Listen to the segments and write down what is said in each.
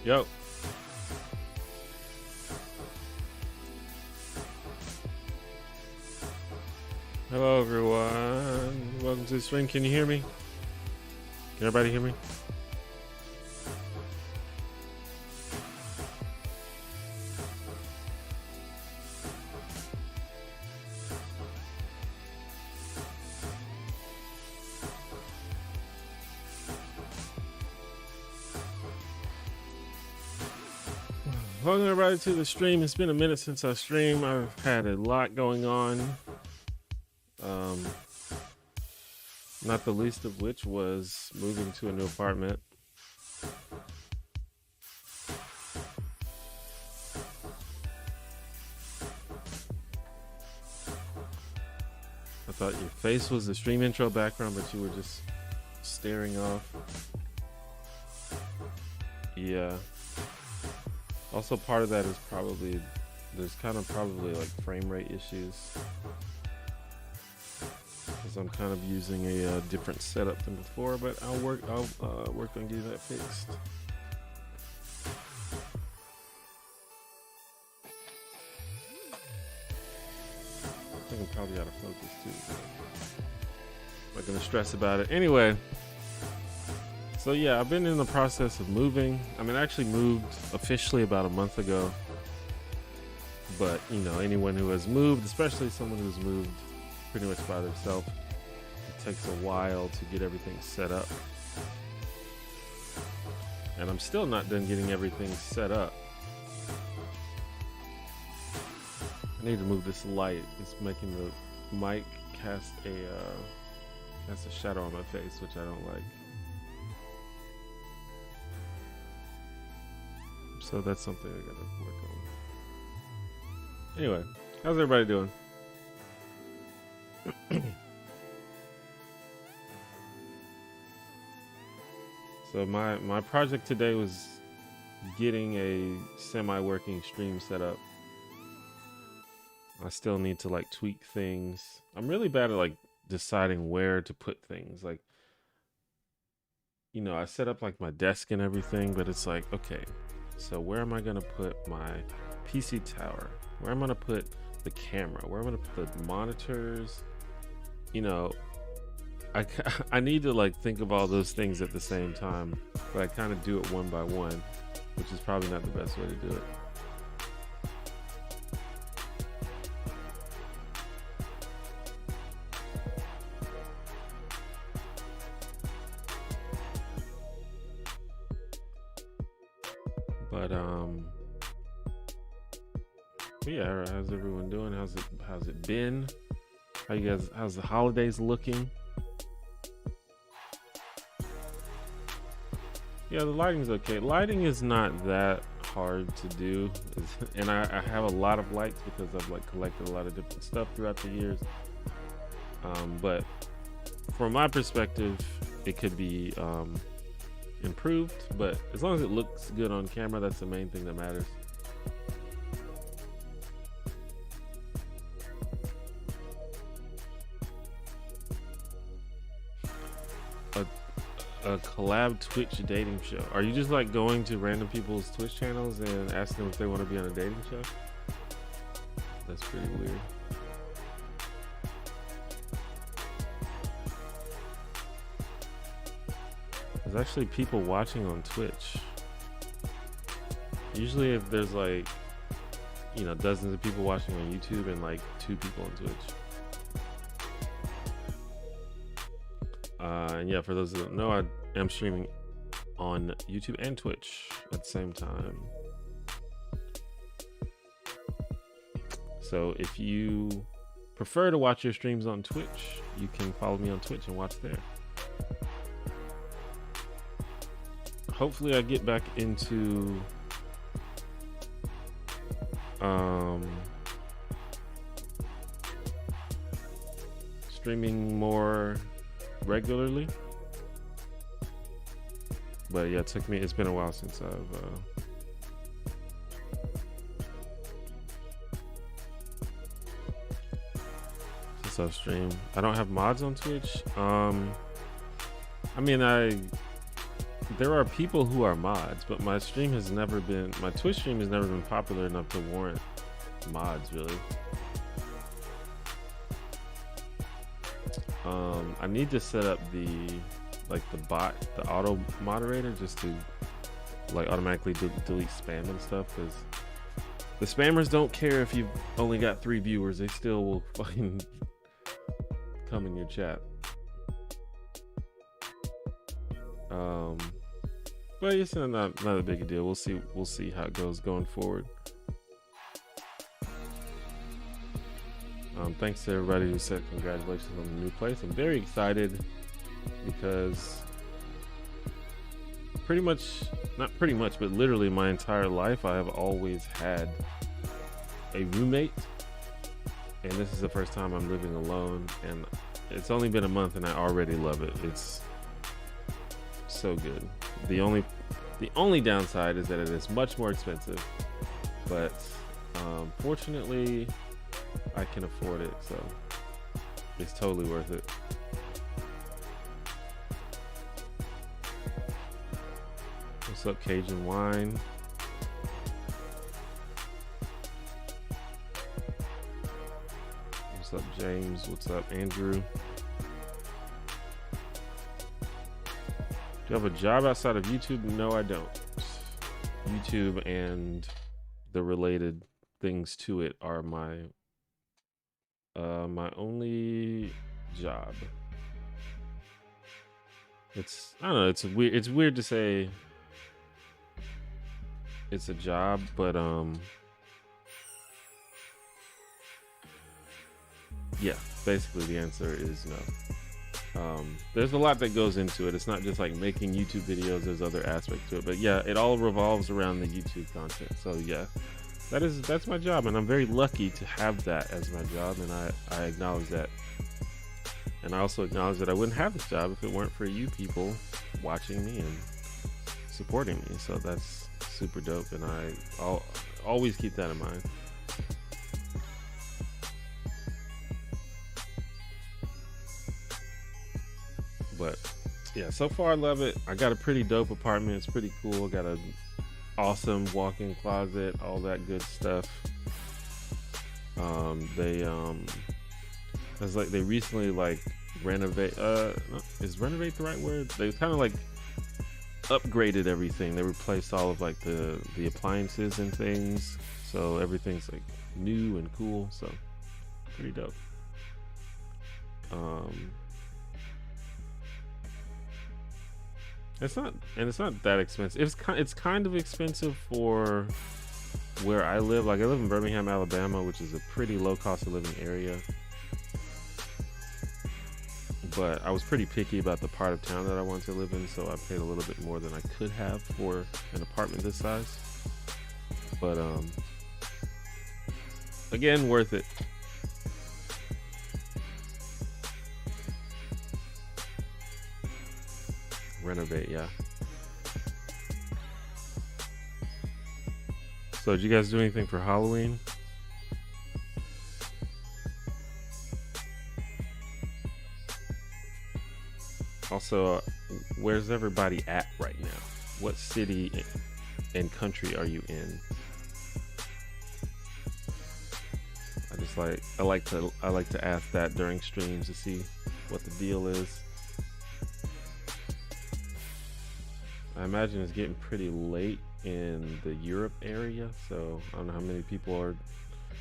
Yo. Hello, everyone. Welcome to the stream. Can you hear me? Can everybody hear me? Welcome everybody to the stream. It's been a minute since I streamed. I've had a lot going on. Not the least of which was moving to a new apartment. I thought your face was the stream intro background, but you were just staring off. Yeah. Also, part of that is probably, there's kind of probably like frame rate issues. Because I'm kind of using a different setup than before, but I'll work on getting that fixed. I think I'm probably out of focus too. I'm not gonna stress about it. Anyway. So yeah, I've been in the process of moving. I mean, I actually moved officially about a month ago. But, you know, anyone who has moved, especially someone who's moved pretty much by themselves, it takes a while to get everything set up. And I'm still not done getting everything set up. I need to move this light. It's making the mic cast a shadow on my face, which I don't like. So that's something I gotta work on. Anyway, how's everybody doing? So my project today was getting a semi-working stream set up. I still need to like tweak things. I'm really bad at like deciding where to put things. Like, you know, I set up like my desk and everything, but it's like, okay, so where am I gonna put my PC tower? Where am I gonna put the camera? Where am I gonna put the monitors? You know, I need to like think of all those things at the same time, but I kind of do it one by one, which is probably not the best way to do it. But yeah, how's everyone doing? How's it been? How's the holidays looking? Yeah, the lighting's okay. Lighting is not that hard to do, and I have a lot of lights because I've like collected a lot of different stuff throughout the years. But from my perspective, it could be improved, but as long as it looks good on camera, that's the main thing that matters. A collab Twitch dating show. Are you just like going to random people's Twitch channels and asking them if they want to be on a dating show? That's pretty weird. There's actually people watching on Twitch. Usually if there's like, you know, dozens of people watching on YouTube and like 2 people on Twitch. And yeah, for those that don't know, I am streaming on YouTube and Twitch at the same time. So if you prefer to watch your streams on Twitch, you can follow me on Twitch and watch there. Hopefully I get back into streaming more regularly, but yeah, it's been a while since I've streamed. I don't have mods on Twitch. I mean, there are people who are mods, but my Twitch stream has never been popular enough to warrant mods, really. I need to set up the bot, the auto moderator, just to like automatically delete spam and stuff, because the spammers don't care if you've only got 3 viewers, they still will fucking come in your chat. But it's not a big a deal. We'll see how it goes going forward. Thanks to everybody who said congratulations on the new place. I'm very excited because but literally my entire life I have always had a roommate, and this is the first time I'm living alone, and it's only been a month and I already love it. It's so good. The only downside is that it is much more expensive, but fortunately I can afford it, so it's totally worth it. What's up, Cajun Wine? What's up, James? What's up, Andrew? Do you have a job outside of YouTube? No, I don't. YouTube and the related things to it are my my only job. I don't know, it's weird to say it's a job, but yeah, basically the answer is no. There's a lot that goes into it. It's not just like making YouTube videos, there's other aspects to it, but yeah, it all revolves around the YouTube content. So yeah, that's my job, and I'm very lucky to have that as my job, and I acknowledge that. And I also acknowledge that I wouldn't have this job if it weren't for you people watching me and supporting me. So that's super dope, and I'll always keep that in mind. But yeah, so far I love it. I got a pretty dope apartment. It's pretty cool. Got a awesome walk-in closet, all that good stuff. They recently like renovate. Is renovate the right word? They kind of like upgraded everything. They replaced all of like the appliances and things, so everything's like new and cool. So pretty dope. It's not that expensive. It's kind of expensive for where I live. Like I live in Birmingham, Alabama, which is a pretty low cost of living area. But I was pretty picky about the part of town that I wanted to live in, so I paid a little bit more than I could have for an apartment this size. But again, worth it. Renovate, yeah. So did you guys do anything for Halloween? Also, where's everybody at right now? What city and country are you in? I like to ask that during streams to see what the deal is. I imagine it's getting pretty late in the Europe area, so I don't know how many people are.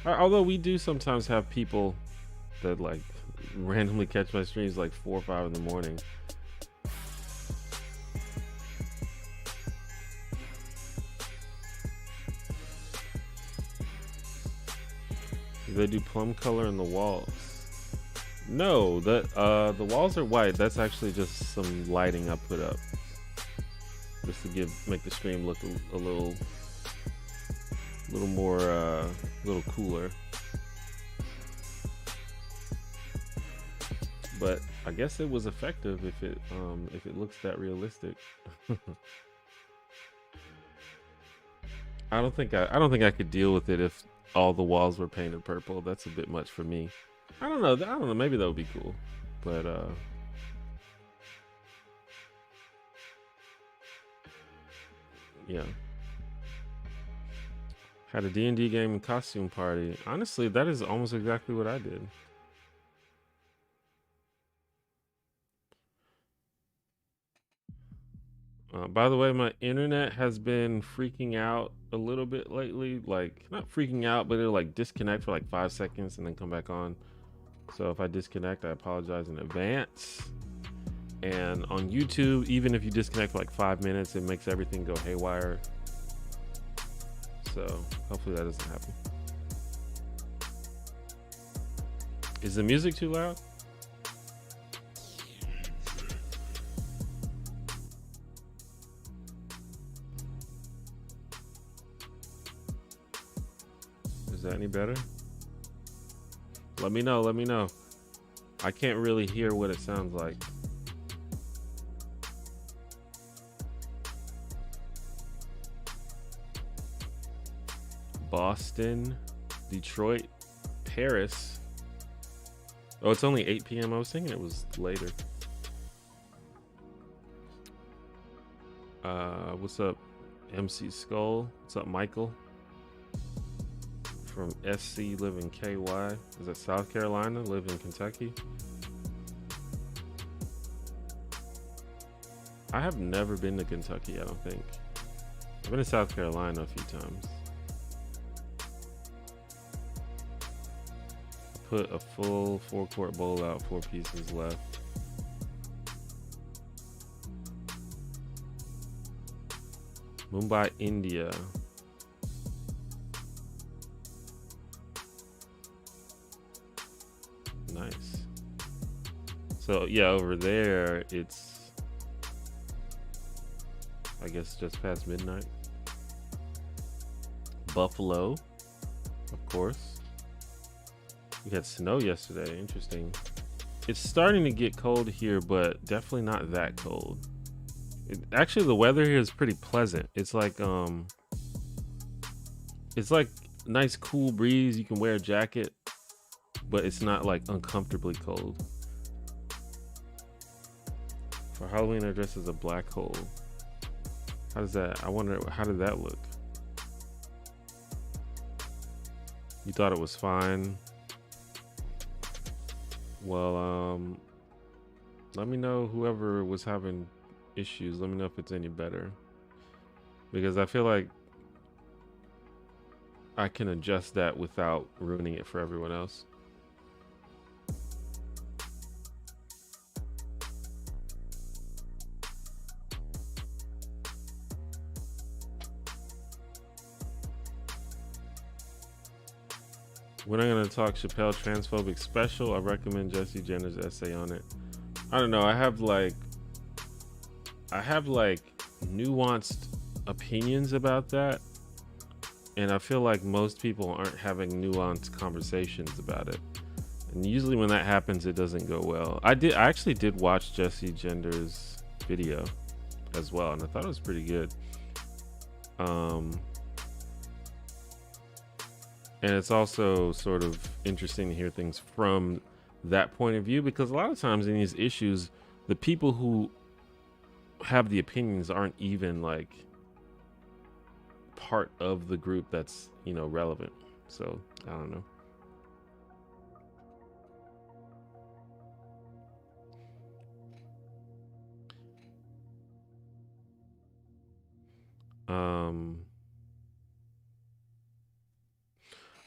Although we do sometimes have people that like randomly catch my streams like 4 or 5 in the morning. Do they do plum color in the walls? No, the walls are white. That's actually just some lighting I put up, just to make the stream look a little more little cooler. But I guess it was effective if it looks that realistic. I don't think I could deal with it if all the walls were painted purple. That's a bit much for me. I don't know. Maybe that would be cool, but Yeah. Had a D&D game and costume party. Honestly, that is almost exactly what I did. By the way, my internet has been freaking out a little bit lately. Like, not freaking out, but it'll like disconnect for like 5 seconds and then come back on. So if I disconnect, I apologize in advance. And on YouTube, even if you disconnect for like 5 minutes, it makes everything go haywire. So hopefully that doesn't happen. Is the music too loud? Is that any better? Let me know, let me know. I can't really hear what it sounds like. Boston, Detroit, Paris. Oh, it's only 8 p.m. I was thinking it was later. What's up, MC Skull? What's up, Michael? From SC, live in KY. Is that South Carolina? Live in Kentucky. I have never been to Kentucky, I don't think. I've been to South Carolina a few times. Put a full 4-quart bowl out, 4 pieces left. Mumbai, India. Nice. So yeah, over there it's, I guess, just past midnight. Buffalo, of course. We had snow yesterday. Interesting. It's starting to get cold here, but definitely not that cold. Actually, the weather here is pretty pleasant. It's like nice cool breeze. You can wear a jacket, but it's not like uncomfortably cold. For Halloween, I dressed as a black hole. How does that? I wonder, how did that look? You thought it was fine? Well, let me know, whoever was having issues, let me know if it's any better, because I feel like I can adjust that without ruining it for everyone else. We're not going to talk Chappelle transphobic special. I recommend Jesse Jenner's essay on it. I don't know. I have like nuanced opinions about that. And I feel like most people aren't having nuanced conversations about it. And usually when that happens, it doesn't go well. I actually did watch Jesse Jenner's video as well, and I thought it was pretty good. And it's also sort of interesting to hear things from that point of view, because a lot of times in these issues, the people who have the opinions aren't even like part of the group that's, you know, relevant. So I don't know.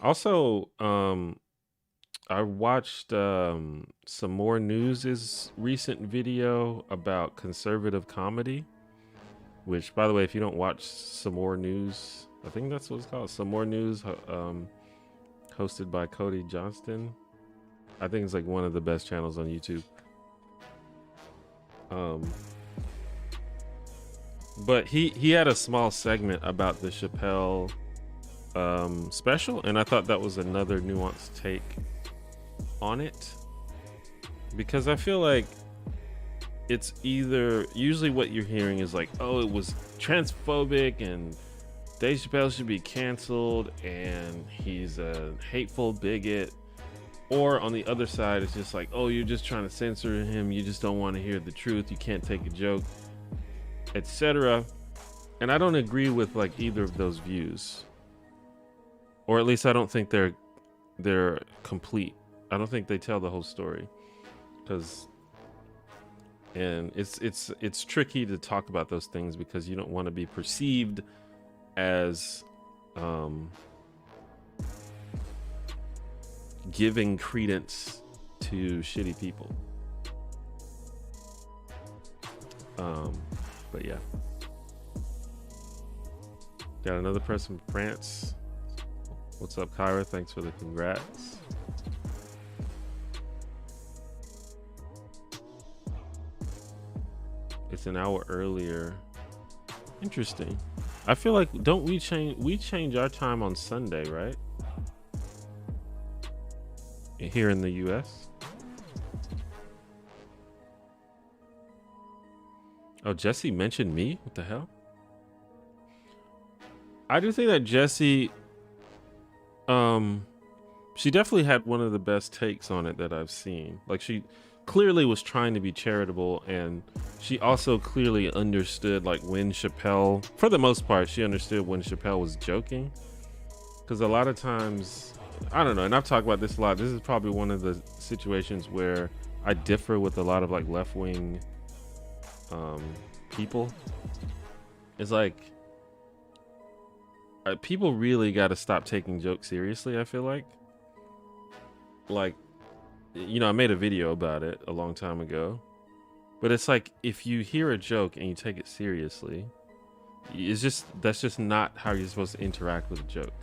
Also, I watched some more news's recent video about conservative comedy, which, by the way, if you don't watch Some More News, I think that's what it's called, Some More News, hosted by Cody Johnston. I think it's like one of the best channels on YouTube. But he had a small segment about the Chappelle special, and I thought that was another nuanced take on it, because I feel like it's either, usually what you're hearing is like, oh, it was transphobic and Dave Chappelle should be canceled and he's a hateful bigot, or on the other side it's just like, oh, you're just trying to censor him, you just don't want to hear the truth, you can't take a joke, etc. And I don't agree with like either of those views, or at least I don't think they're complete. I don't think they tell the whole story, and it's tricky to talk about those things because you don't want to be perceived as giving credence to shitty people. But yeah. Got another person from France. What's up, Kyra? Thanks for the congrats. It's an hour earlier. Interesting. I feel like we change our time on Sunday, right? Here in the US. Oh, Jesse mentioned me? What the hell? I do think that Jessie, she definitely had one of the best takes on it that I've seen. Like, she clearly was trying to be charitable, and she also clearly understood, like, when Chappelle, for the most part, she understood when Chappelle was joking. Because a lot of times, I don't know, and I've talked about this a lot. This is probably one of the situations where I differ with a lot of, like, left-wing people. It's like, people really got to stop taking jokes seriously, I feel like. Like, you know, I made a video about it a long time ago. But it's like, if you hear a joke and you take it seriously, that's just not how you're supposed to interact with a joke.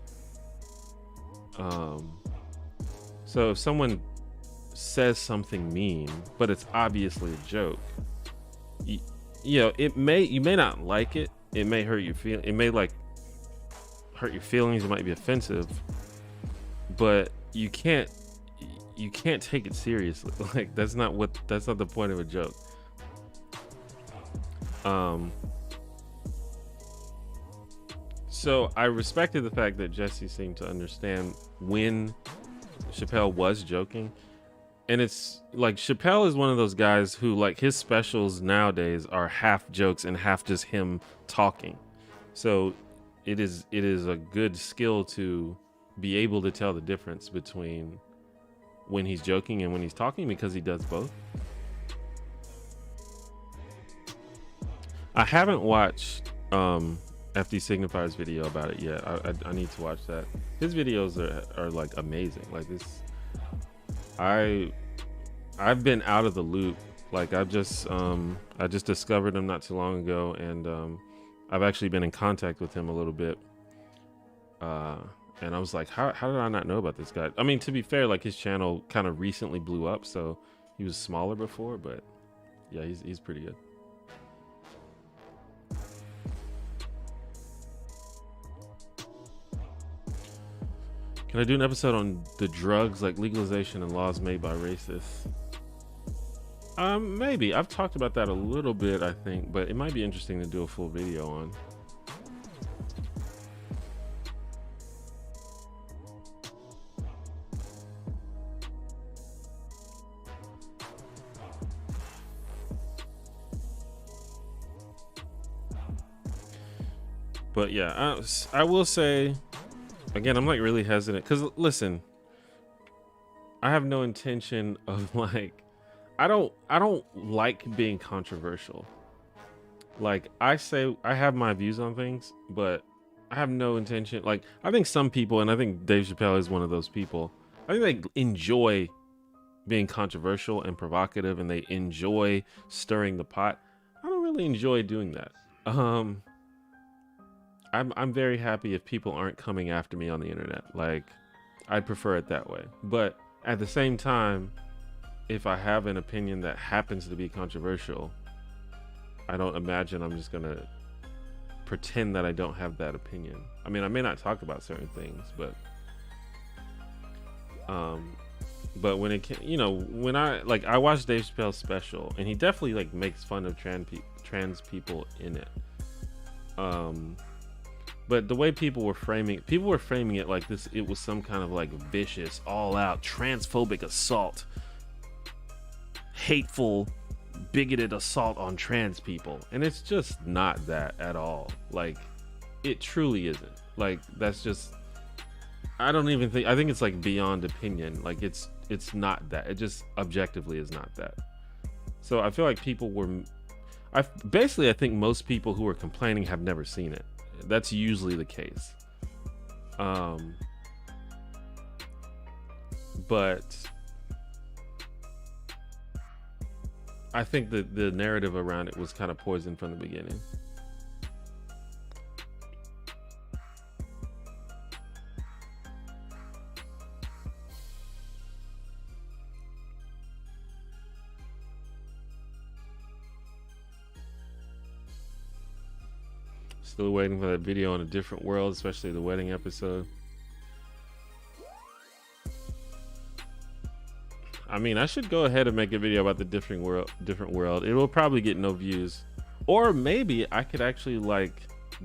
So if someone says something mean, but it's obviously a joke, you know, you may not like it. It may hurt your feelings. It may like hurt your feelings. It might be offensive, but you can't take it seriously. Like, that's not the point of a joke. So I respected the fact that Jesse seemed to understand when Chappelle was joking. And it's like, Chappelle is one of those guys who, like, his specials nowadays are half jokes and half just him talking. So it is a good skill to be able to tell the difference between when he's joking and when he's talking, because he does both. I haven't watched FD Signifier's video about it yet. I need to watch that. His videos are like amazing. Like, this, I've been out of the loop. Like, I just discovered him not too long ago, and I've actually been in contact with him a little bit. And I was like, how did I not know about this guy? I mean, to be fair, like, his channel kind of recently blew up, so he was smaller before, but yeah, he's pretty good. Can I do an episode on the drugs, like legalization and laws made by racists? Maybe. I've talked about that a little bit, I think, but it might be interesting to do a full video on. But yeah, I will say, again, I'm like really hesitant because, listen, I have no intention of, like, I don't like being controversial. Like, I say I have my views on things, but I have no intention. Like, I think some people, and I think Dave Chappelle is one of those people, I think they enjoy being controversial and provocative, and they enjoy stirring the pot. I don't really enjoy doing that. I'm very happy if people aren't coming after me on the internet. Like, I'd prefer it that way. But at the same time, if I have an opinion that happens to be controversial, I don't imagine I'm just gonna pretend that I don't have that opinion. I mean, I may not talk about certain things, but when it can, you know, when I watched Dave Chappelle's special, and he definitely like makes fun of trans people in it. But the way people were framing it like this, it was some kind of like vicious, all out transphobic assault, hateful bigoted assault on trans people, and it's just not that at all. Like, it truly isn't. Like, that's just, I don't even think, I think it's like beyond opinion. Like, it's not that. It just objectively is not that. So I feel like people were, I think most people who are complaining have never seen it. That's usually the case. But I think that the narrative around it was kind of poisoned from the beginning. Still waiting for that video on A Different World, especially the wedding episode. I mean, I should go ahead and make a video about the different world. It will probably get no views, or maybe I could actually like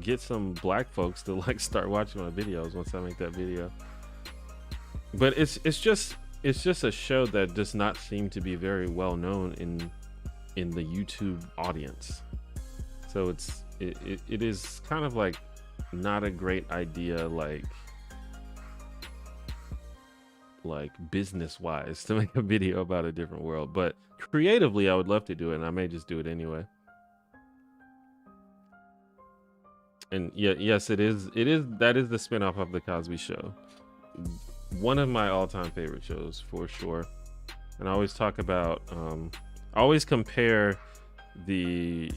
get some black folks to like start watching my videos once I make that video. But it's just a show that does not seem to be very well known in the YouTube audience. So it is kind of like not a great idea, like business wise, to make a video about A Different World. But creatively I would love to do it, and I may just do it anyway. And yeah, yes, that is the spinoff of The Cosby Show. One of my all-time favorite shows for sure. And I always talk about I always compare the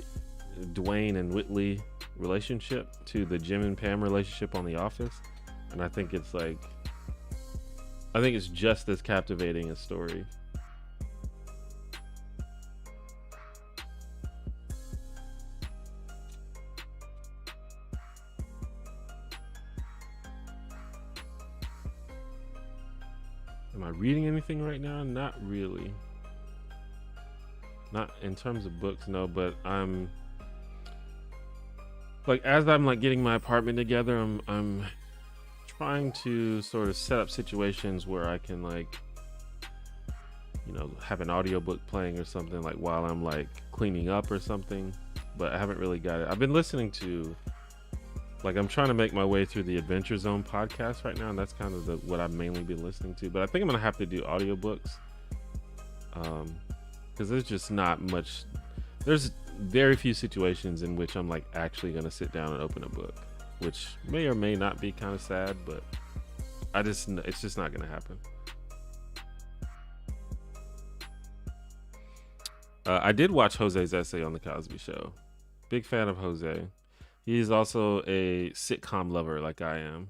Dwayne and Whitley relationship to the Jim and Pam relationship on The Office, and I think it's just as captivating a story. Am I reading anything right now? Not really. Not in terms of books, no, but I'm like, as I'm like getting my apartment together, I'm trying to sort of set up situations where I can, like, you know, have an audiobook playing or something, like while I'm like cleaning up or something, but I haven't really got it. I've been listening to, like, I'm trying to make my way through the Adventure Zone podcast right now, and that's kind of what I've mainly been listening to. But I think I'm gonna have to do audiobooks, because there's just not much. There's very few situations in which I'm like actually gonna sit down and open a book, which may or may not be kind of sad, but it's just not gonna happen. I did watch Jose's essay on The Cosby Show. Big fan of Jose. He's also a sitcom lover like I am.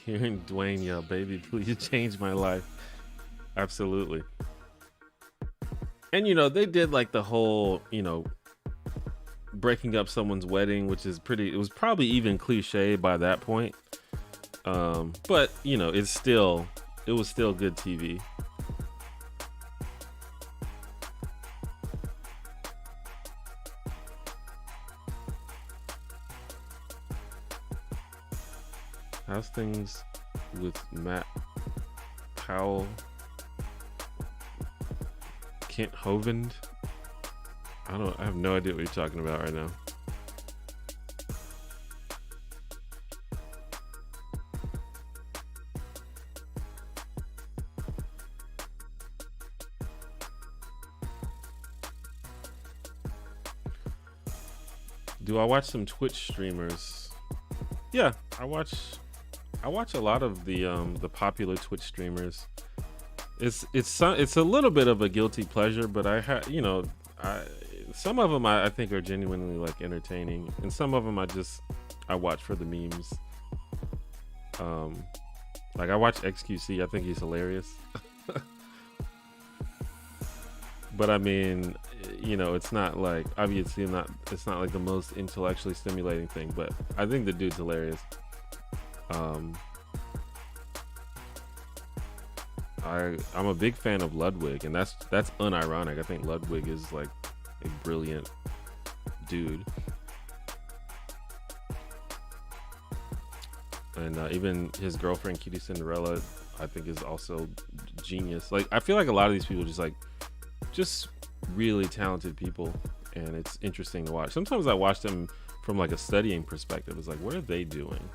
Hearing Dwayne yell, "Baby, please change my life." Absolutely. And, you know, they did like the whole, you know, breaking up someone's wedding, which is it was probably even cliche by that point. But, you know, it was still good TV. How's things with Matt Powell? Kent Hovind? I have no idea what you're talking about right now. Do I watch some Twitch streamers? Yeah, I watch a lot of the popular Twitch streamers. It's a little bit of a guilty pleasure, but some of them I think are genuinely like entertaining, and some of them I watch for the memes. Like I watch XQC. I think he's hilarious. But I mean, you know, it's not like, obviously it's not like the most intellectually stimulating thing, but I think the dude's hilarious. I'm a big fan of Ludwig, and that's unironic. I think Ludwig is like a brilliant dude. And even his girlfriend Cutie Cinderella, I think, is also genius. Like, I feel like a lot of these people just really talented people, and it's interesting to watch. Sometimes I watch them from like a studying perspective. It's like, what are they doing?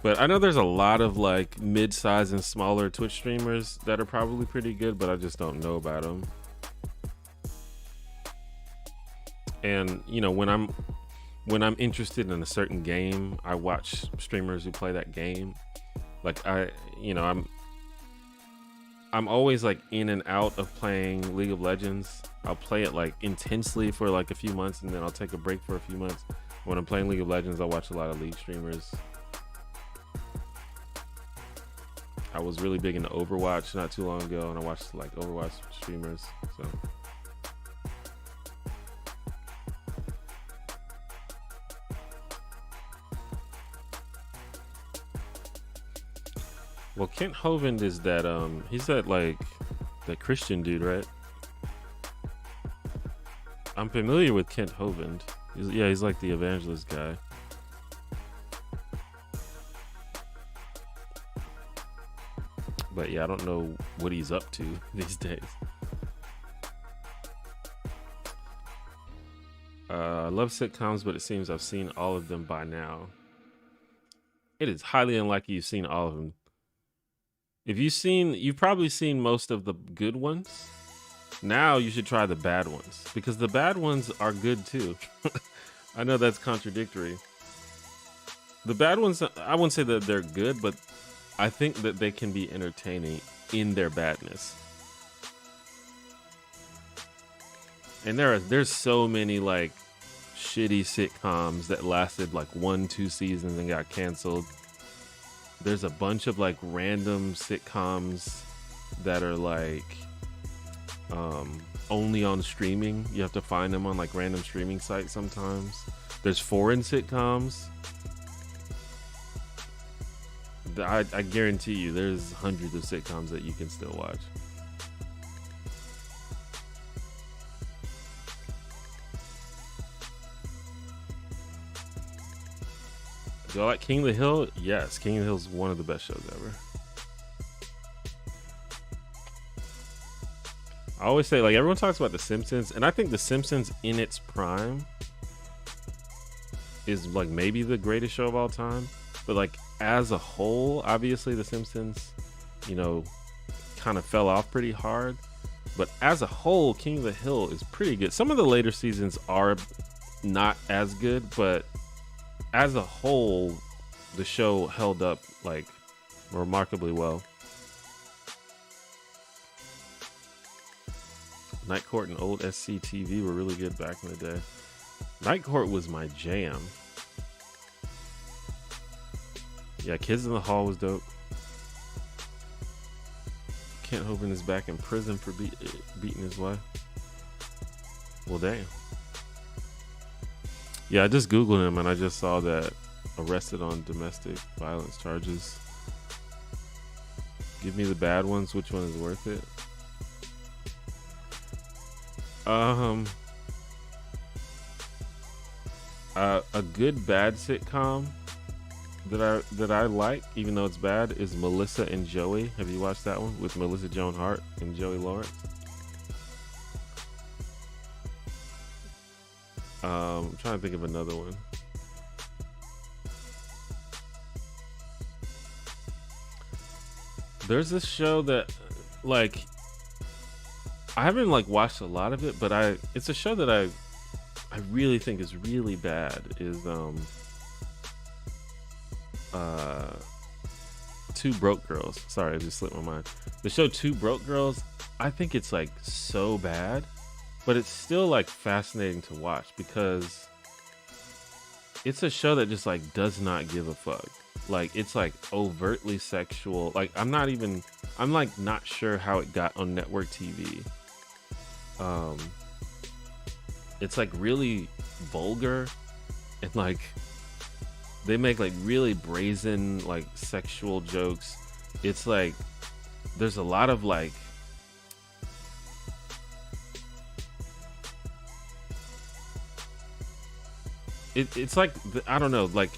But I know there's a lot of like mid-size and smaller Twitch streamers that are probably pretty good, but I just don't know about them. And you know, when I'm interested in a certain game, I watch streamers who play that game. Like I'm always like in and out of playing League of Legends. I'll play it like intensely for like a few months, and then I'll take a break for a few months. When I'm playing League of Legends, I watch a lot of League streamers. I was really big into Overwatch not too long ago, and I watched like Overwatch streamers. So well, Kent Hovind is that he's that like the Christian dude, right? I'm familiar with Kent Hovind. He's like the evangelist guy. But yeah, I don't know what he's up to these days. I love sitcoms, but it seems I've seen all of them by now. It is highly unlikely you've seen all of them. If you've probably seen most of the good ones. Now you should try the bad ones, because the bad ones are good too. I know that's contradictory. The bad ones, I wouldn't say that they're good, but I think that they can be entertaining in their badness. And there's so many like shitty sitcoms that lasted like 1-2 seasons and got canceled. There's a bunch of like random sitcoms that are like only on streaming. You have to find them on like random streaming sites sometimes. There's foreign sitcoms. I guarantee you there's hundreds of sitcoms that you can still watch. Do I like King of the Hill? Yes, King of the Hill is one of the best shows ever. I always say, like, everyone talks about The Simpsons, and I think The Simpsons in its prime is like maybe the greatest show of all time. But like as a whole, obviously The Simpsons, you know, kind of fell off pretty hard. But as a whole, King of the Hill is pretty good. Some of the later seasons are not as good, but as a whole, the show held up like remarkably well. Night Court and old SCTV were really good back in the day. Night Court was my jam. Yeah, Kids in the Hall was dope. Kent Hovind is back in prison for beating his wife. Well, damn. Yeah, I just Googled him and I just saw that arrested on domestic violence charges. Give me the bad ones. Which one is worth it? A good bad sitcom that I like, even though it's bad, is Melissa and Joey. Have you watched that one with Melissa Joan Hart and Joey Lawrence? I'm trying to think of another one. There's this show that, like, I haven't like watched a lot of it, but it's a show that I really think is really bad. Is Two Broke Girls. Sorry, I just slipped my mind. The show Two Broke Girls, I think it's like so bad, but it's still like fascinating to watch because it's a show that just like does not give a fuck. Like it's like overtly sexual. Like I'm like not sure how it got on network TV. It's like really vulgar, and like they make like really brazen like sexual jokes. It's like there's a lot of like it's like I don't know, like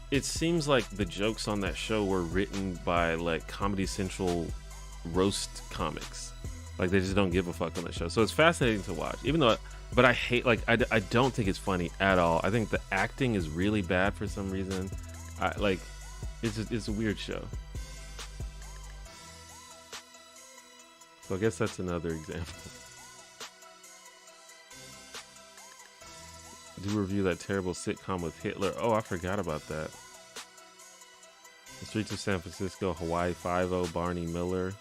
it seems like the jokes on that show were written by like Comedy Central roast comics. Like they just don't give a fuck on the show. So it's fascinating to watch, even though, but I hate, like, I don't think it's funny at all. I think the acting is really bad for some reason. Like, it's a weird show. So I guess that's another example. Do review that terrible sitcom with Hitler. Oh, I forgot about that. The Streets of San Francisco, Hawaii Five-0, Barney Miller.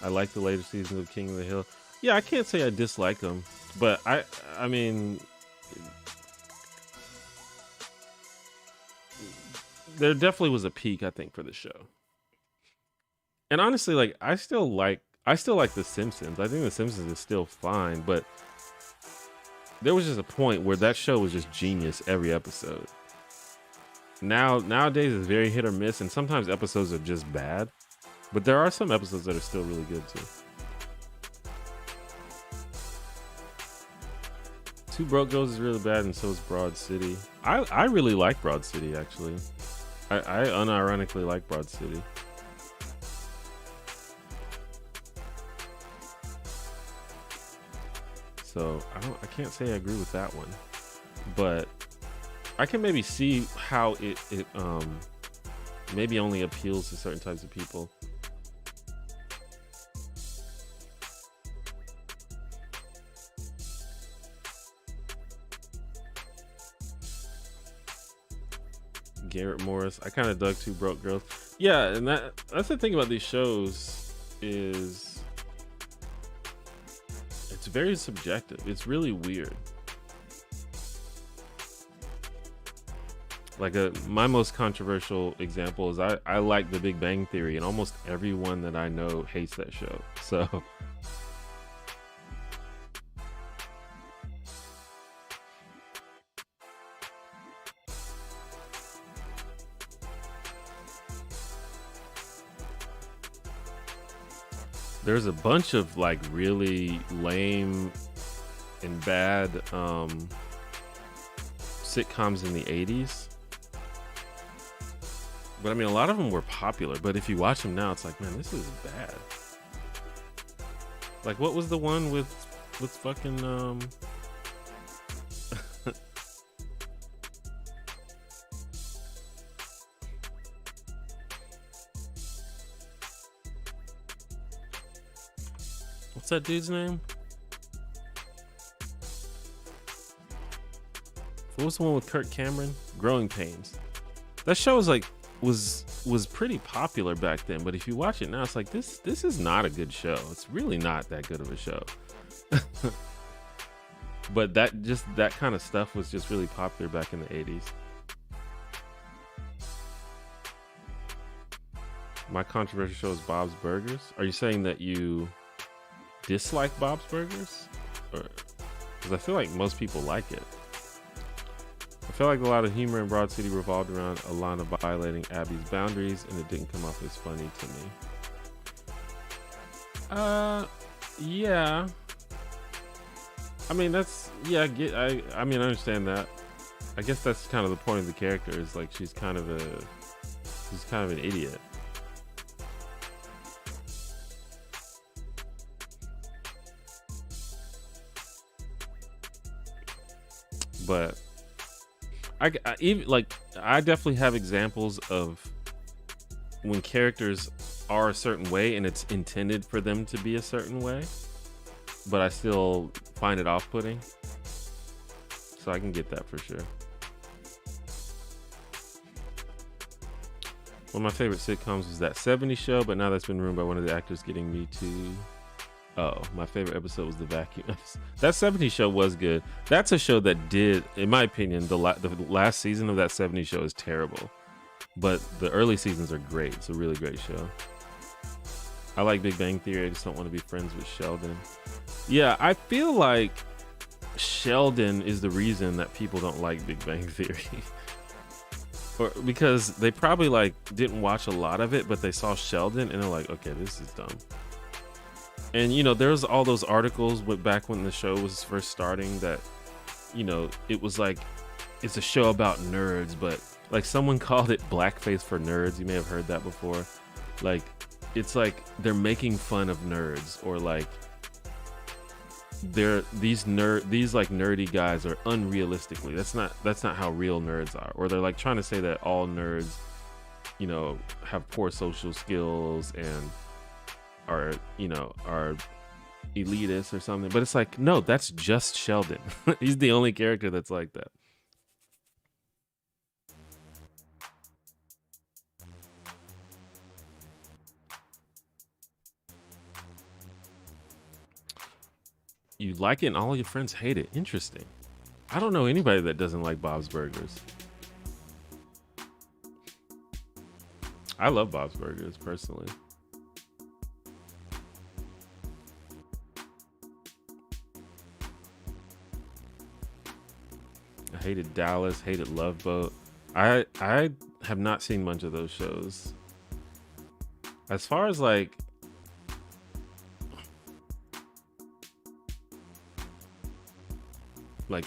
I like the later season of King of the Hill. Yeah, I can't say I dislike them, but I mean, there definitely was a peak, I think, for the show. And honestly, like I still like The Simpsons. I think The Simpsons is still fine, but there was just a point where that show was just genius every episode. Nowadays it's very hit or miss, and sometimes episodes are just bad. But there are some episodes that are still really good too. Two Broke Girls is really bad, and so is Broad City. I really like Broad City, actually. I unironically like Broad City. So I can't say I agree with that one, but I can maybe see how it maybe only appeals to certain types of people. Garrett Morris. I kind of dug Two Broke Girls. Yeah, and that's the thing about these shows is it's very subjective. It's really weird. Like my most controversial example is I like The Big Bang Theory, and almost everyone that I know hates that show. So there's a bunch of like really lame and bad sitcoms in the 80s. But I mean, a lot of them were popular, but if you watch them now, it's like, man, this is bad. Like, what was the one with fucking what's that dude's name? What was the one with Kirk Cameron? Growing Pains. That show was pretty popular back then, but if you watch it now, it's like this is not a good show. It's really not that good of a show. But that kind of stuff was just really popular back in the 80s. My controversial show is Bob's Burgers. Are you saying that you dislike Bob's Burgers? Or because I feel like most people like it. I feel like a lot of humor in Broad City revolved around Alana violating Abby's boundaries, and it didn't come off as funny to me. Yeah. I mean, I understand that. I guess that's kind of the point of the character, is like she's kind of an idiot. But I definitely have examples of when characters are a certain way and it's intended for them to be a certain way, but I still find it off-putting. So I can get that for sure. One of my favorite sitcoms was That 70s Show, but now that's been ruined by one of the actors getting Me Too. Oh, my favorite episode was the vacuum episode. That 70s Show was good. That's a show that did, in my opinion, the last season of That 70s Show is terrible, but the early seasons are great. It's a really great show. I like Big Bang Theory. I just don't want to be friends with Sheldon. Yeah, I feel like Sheldon is the reason that people don't like Big Bang Theory. Or because they probably like didn't watch a lot of it, but they saw Sheldon and they're like, okay, this is dumb. And you know, there's all those articles with back when the show was first starting that, you know, it was like it's a show about nerds, but like someone called it blackface for nerds. You may have heard that before. Like it's like they're making fun of nerds, or like these like nerdy guys are unrealistically, that's not how real nerds are. Or they're like trying to say that all nerds, you know, have poor social skills and are, you know, are elitist or something. But it's like, no, that's just Sheldon. He's the only character that's like that. You like it and all your friends hate it. Interesting. I don't know anybody that doesn't like Bob's Burgers. I love Bob's Burgers personally. I hated Dallas, hated Love Boat. I have not seen much of those shows. As far as like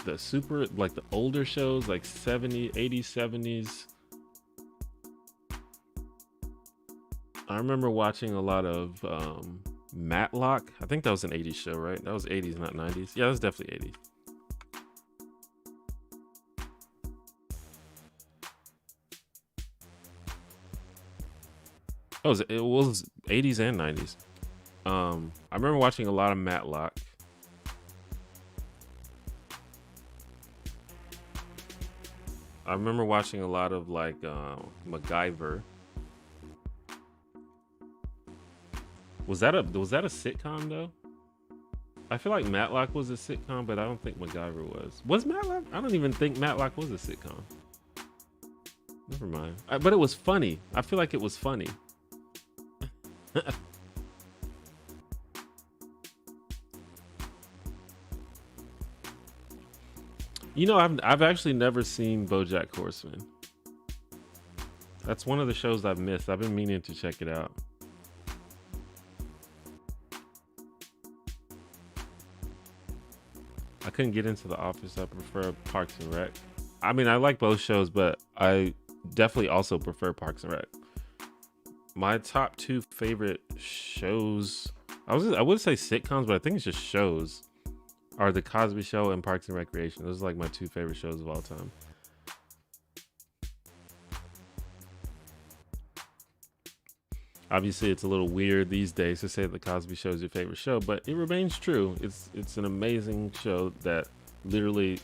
the older shows, like 70s, 80s, 70s. I remember watching a lot of Matlock. I think that was an 80s show, right? That was 80s, not 90s. Yeah, that was definitely 80s. Oh, it was 80s and 90s. I remember watching a lot of Matlock. I remember watching a lot of like MacGyver. Was that a sitcom though? I feel like Matlock was a sitcom, but I don't think MacGyver was. Was Matlock? I don't even think Matlock was a sitcom. Never mind. But it was funny. I feel like it was funny. You know, I've actually never seen BoJack Horseman. That's one of the shows I've missed. I've been meaning to check it out. I couldn't get into The Office. I prefer Parks and Rec. I mean, I like both shows, but I definitely also prefer Parks and Rec. My top two favorite shows, I would say sitcoms, but I think it's just shows, are The Cosby Show and Parks and Recreation. Those are like my two favorite shows of all time. Obviously, it's a little weird these days to say The Cosby Show is your favorite show, but it remains true. It's an amazing show that literally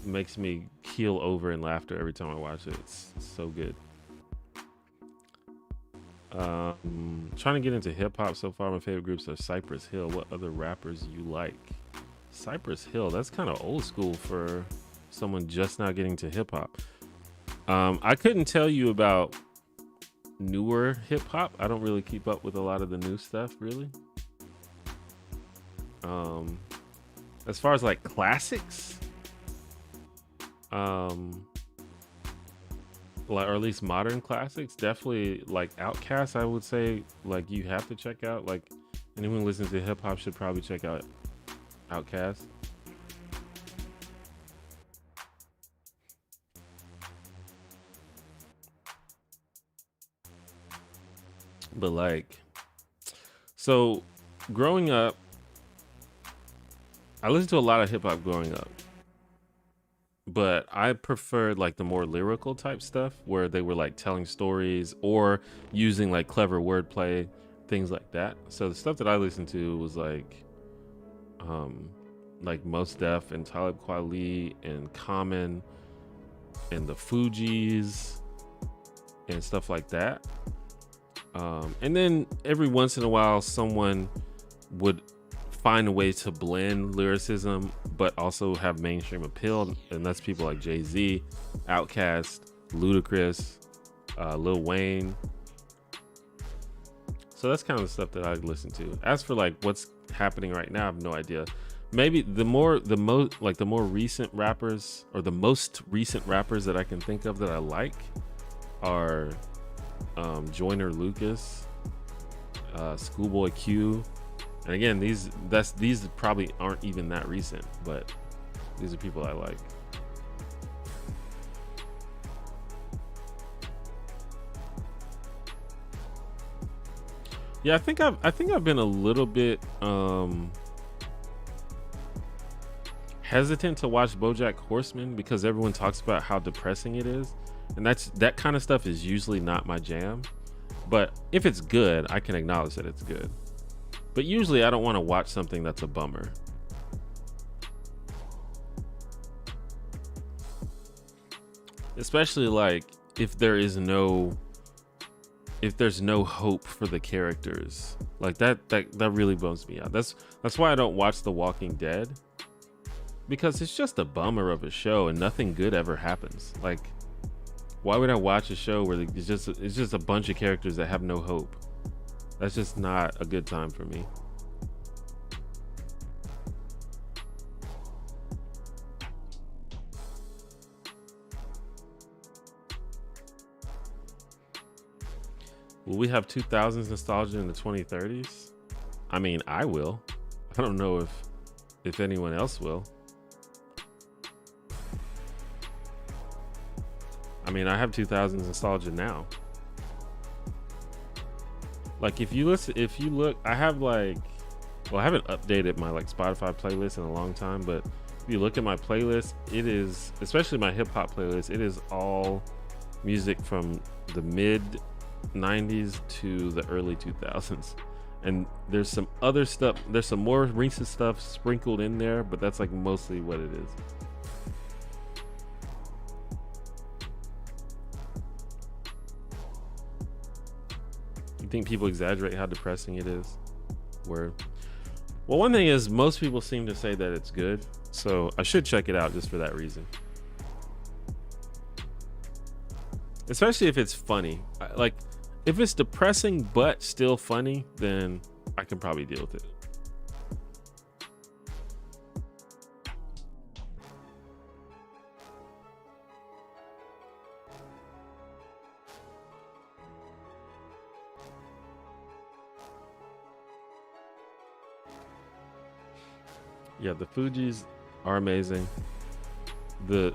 makes me keel over in laughter every time I watch it. It's so good. Trying to get into hip hop so far. My favorite groups are Cypress Hill. What other rappers you like? Cypress Hill, that's kind of old school for someone just now getting to hip hop. I couldn't tell you about newer hip hop. I don't really keep up with a lot of the new stuff, really. As far as like classics, or at least modern classics, definitely like Outkast. I would say like you have to check out. Like anyone who listens to hip hop should probably check out Outkast. But like, so growing up, I listened to a lot of hip hop growing up, but I preferred like the more lyrical type stuff where they were like telling stories or using like clever wordplay, things like that. So the stuff that I listened to was like Mos Def and Talib Kweli and Common and the Fugees and stuff like that. And then every once in a while, someone would find a way to blend lyricism but also have mainstream appeal, and that's people like Jay-Z, Outkast, Ludacris, Lil Wayne. So that's kind of the stuff that I listen to. As for like what's happening right now, I have no idea. maybe the more recent rappers, or the most recent rappers that I can think of that I like are Joyner Lucas, Schoolboy Q, and again, these probably aren't even that recent, but these are people I like. Yeah, I think I've been a little bit hesitant to watch BoJack Horseman because everyone talks about how depressing it is, and that kind of stuff is usually not my jam. But if it's good, I can acknowledge that it's good. But usually I don't want to watch something that's a bummer. Especially like if there's no hope for the characters. Like that really bums me out. That's why I don't watch The Walking Dead. Because it's just a bummer of a show and nothing good ever happens. Like, why would I watch a show where it's just a bunch of characters that have no hope? That's just not a good time for me. Will we have 2000s nostalgia in the 2030s? I mean, I will. I don't know if anyone else will. I mean, I have 2000s nostalgia now. Like if you look, I have like, well, I haven't updated my like Spotify playlist in a long time, but if you look at my playlist, it is, especially my hip hop playlist, it is all music from the mid 90s to the early 2000s. And there's some other stuff, there's some more recent stuff sprinkled in there, but that's like mostly what it is. You think people exaggerate how depressing it is? Well, one thing is most people seem to say that it's good, so I should check it out just for that reason. Especially if it's funny. Like if it's depressing but still funny, then I can probably deal with it. Yeah, the Fugees are amazing. The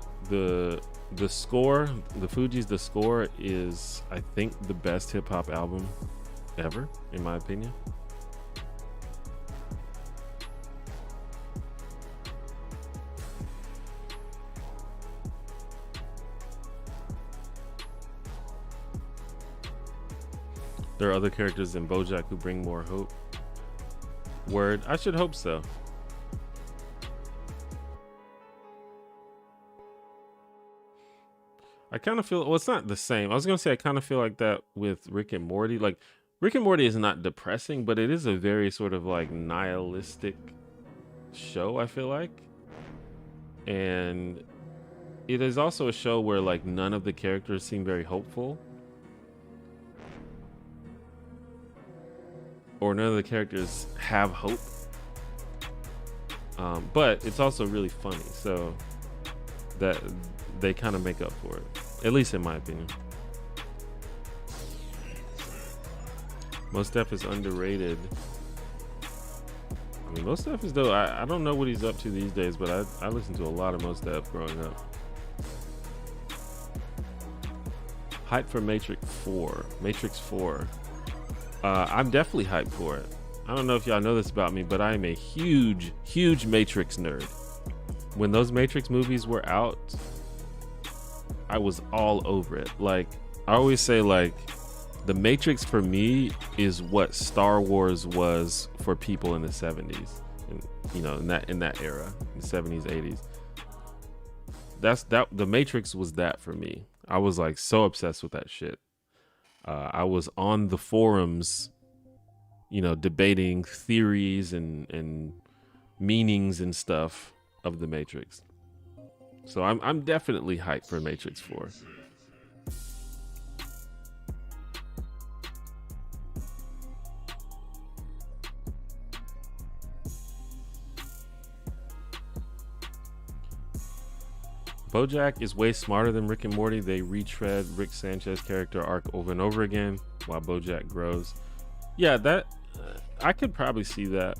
score, the Fugees, the score is, I think, the best hip hop album ever, in my opinion. There are other characters in BoJack who bring more hope. Word, I should hope so. I kind of feel, well, it's not the same. I was gonna say I kind of feel like that with Rick and Morty. Like Rick and Morty is not depressing, but it is a very sort of like nihilistic show, I feel like. And it is also a show where like none of the characters seem very hopeful. Or none of the characters have hope. But it's also really funny, so that they kind of make up for it, at least in my opinion. Mos Def is underrated. I mean, Mos Def is dope. I don't know what he's up to these days, but I listened to a lot of Mos Def growing up. Hype for Matrix 4. I'm definitely hyped for it. I don't know if y'all know this about me, but I am a huge Matrix nerd. When those Matrix movies were out, I was all over it. Like I always say, like the Matrix for me is what Star Wars was for people in the 70s, and you know, in that era, in the 70s, 80s. The Matrix was that for me. I was like so obsessed with that shit. I was on the forums, you know, debating theories and meanings and stuff of the Matrix. So I'm definitely hyped for Matrix 4. BoJack is way smarter than Rick and Morty. They retread Rick Sanchez character arc over and over again while BoJack grows. Yeah, that I could probably see that.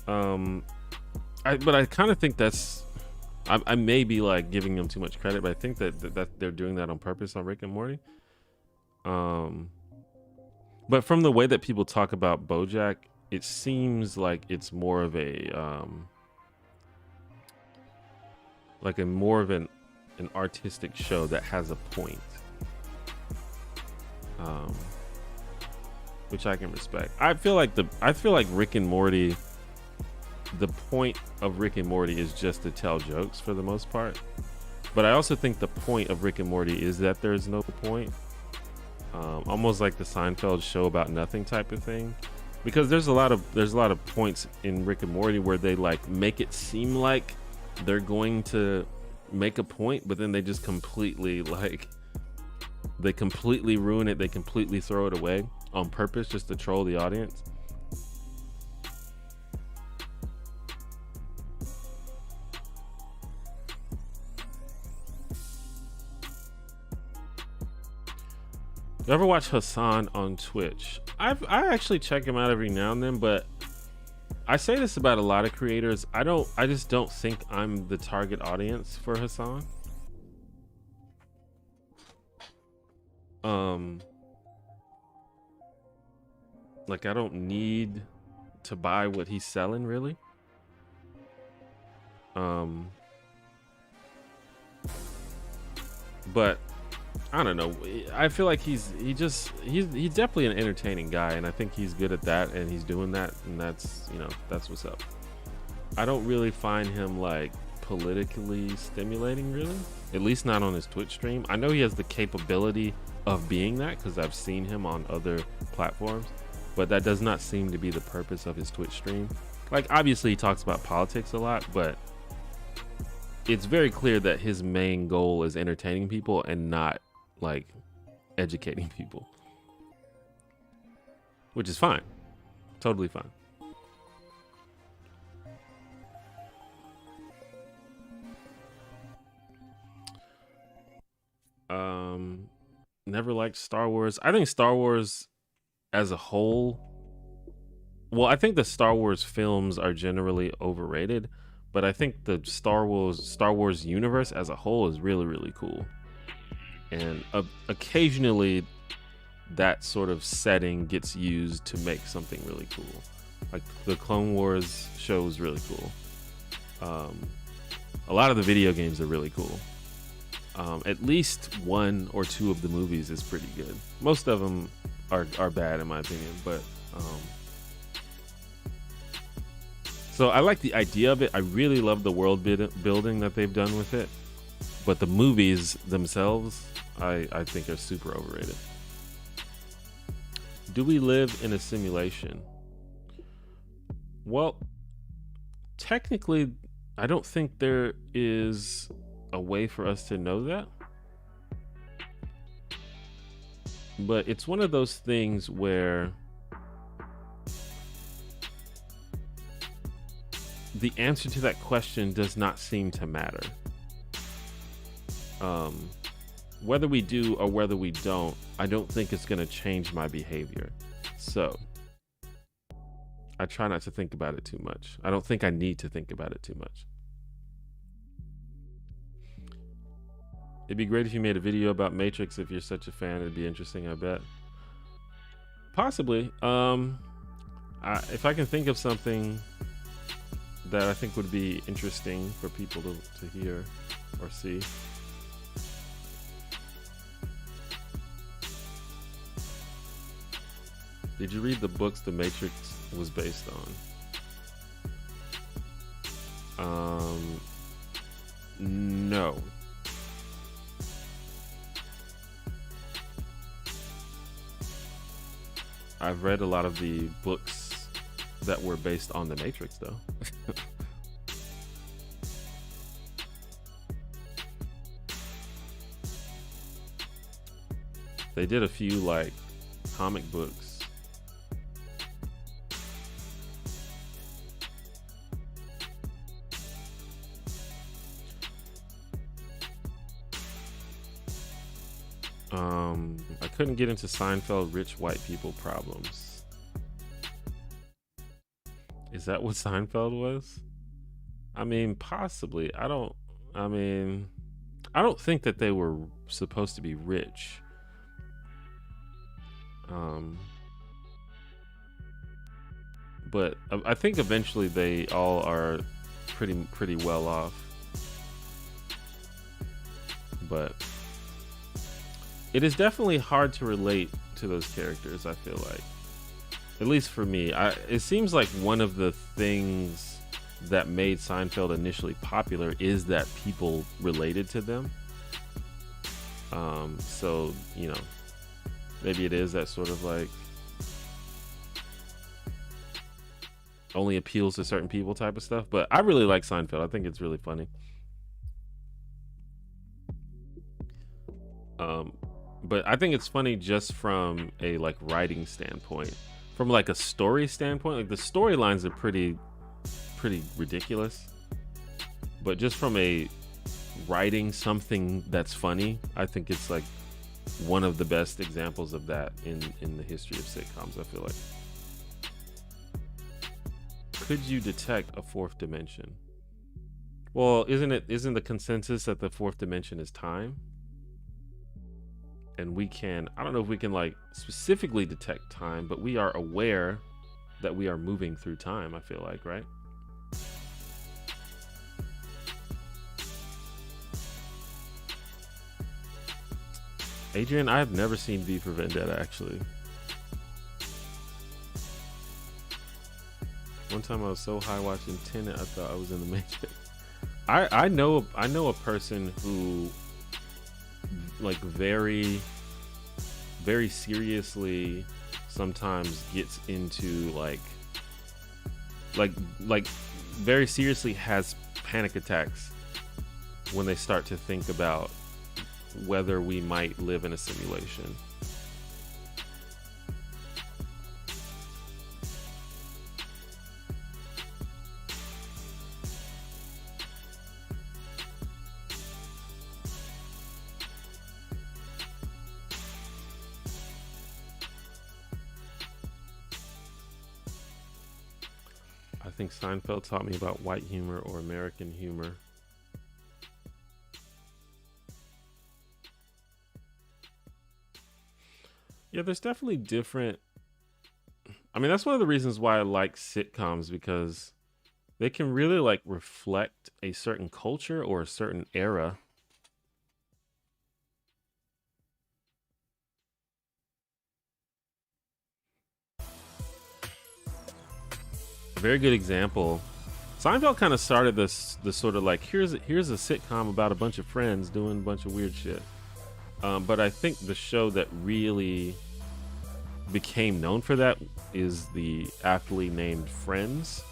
But I kind of think that's I may be like giving them too much credit, but I think that they're doing that on purpose on Rick and Morty. But from the way that people talk about BoJack, it seems like it's more of a more of an artistic show that has a point, which I can respect. I feel like Rick and Morty, the point of Rick and Morty is just to tell jokes for the most part, but I also think the point of Rick and Morty is that there's no point, almost like the Seinfeld show about nothing type of thing, because there's a lot of points in Rick and Morty where they like make it seem like they're going to make a point, but then they just completely ruin it. They completely throw it away on purpose just to troll the audience. You ever watch Hassan on Twitch? I actually check him out every now and then, but I say this about a lot of creators. I just don't think I'm the target audience for Hassan. Like, I don't need to buy what he's selling, really. But I don't know. I feel like he's definitely an entertaining guy, and I think he's good at that, and he's doing that, and that's, you know, that's what's up. I don't really find him like politically stimulating, really, at least not on his Twitch stream. I know he has the capability of being that because I've seen him on other platforms, but that does not seem to be the purpose of his Twitch stream. Like, obviously he talks about politics a lot, but it's very clear that his main goal is entertaining people and not like educating people, which is fine, totally fine. Never liked Star Wars. I think Star Wars as a whole, well, I think the Star Wars films are generally overrated, but I think the Star Wars universe as a whole is really, really cool. And occasionally that sort of setting gets used to make something really cool. Like the Clone Wars show is really cool. A lot of the video games are really cool. At least one or two of the movies is pretty good. Most of them are bad in my opinion, but so I like the idea of it. I really love the world building that they've done with it, but the movies themselves I think are super overrated. Do we live in a simulation? Well, technically I don't think there is a way for us to know that, but it's one of those things where the answer to that question does not seem to matter. Whether we do or whether we don't, I don't think it's going to change my behavior. So I try not to think about it too much. I don't think I need to think about it too much. It'd be great if you made a video about Matrix. If you're such a fan, it'd be interesting, I bet. Possibly. If I can think of something that I think would be interesting for people to hear or see. Did you read the books The Matrix was based on? No. I've read a lot of the books that were based on The Matrix, though. They did a few like comic books. I couldn't get into Seinfeld rich white people problems. Is that what Seinfeld was? I mean, possibly. I don't think that they were supposed to be rich. But I think eventually they all are pretty well off. But it is definitely hard to relate to those characters, I feel like. At least for me. It seems like one of the things that made Seinfeld initially popular is that people related to them. So, you know, maybe it is that sort of like only appeals to certain people type of stuff. But I really like Seinfeld. I think it's really funny. But I think it's funny just from a like writing standpoint. From like a story standpoint, like the storylines are pretty ridiculous. But just from a writing something that's funny, I think it's like one of the best examples of that in the history of sitcoms, I feel like. Could you detect a fourth dimension? Well, isn't the consensus that the fourth dimension is time? And we can, I don't know if we can like specifically detect time, but we are aware that we are moving through time, I feel like, right? Adrian, I have never seen V for Vendetta, actually. One time I was so high watching Tenet, I thought I was in the Matrix. I know a person who like very seriously sometimes gets into like very seriously has panic attacks when they start to think about whether we might live in a simulation. I think Seinfeld taught me about white humor or American humor. Yeah, there's definitely different. I mean, that's one of the reasons why I like sitcoms, because they can really like reflect a certain culture or a certain era. A very good example. Seinfeld kind of started this sort of like here's a sitcom about a bunch of friends doing a bunch of weird shit. But I think the show that really became known for that is the aptly named Friends.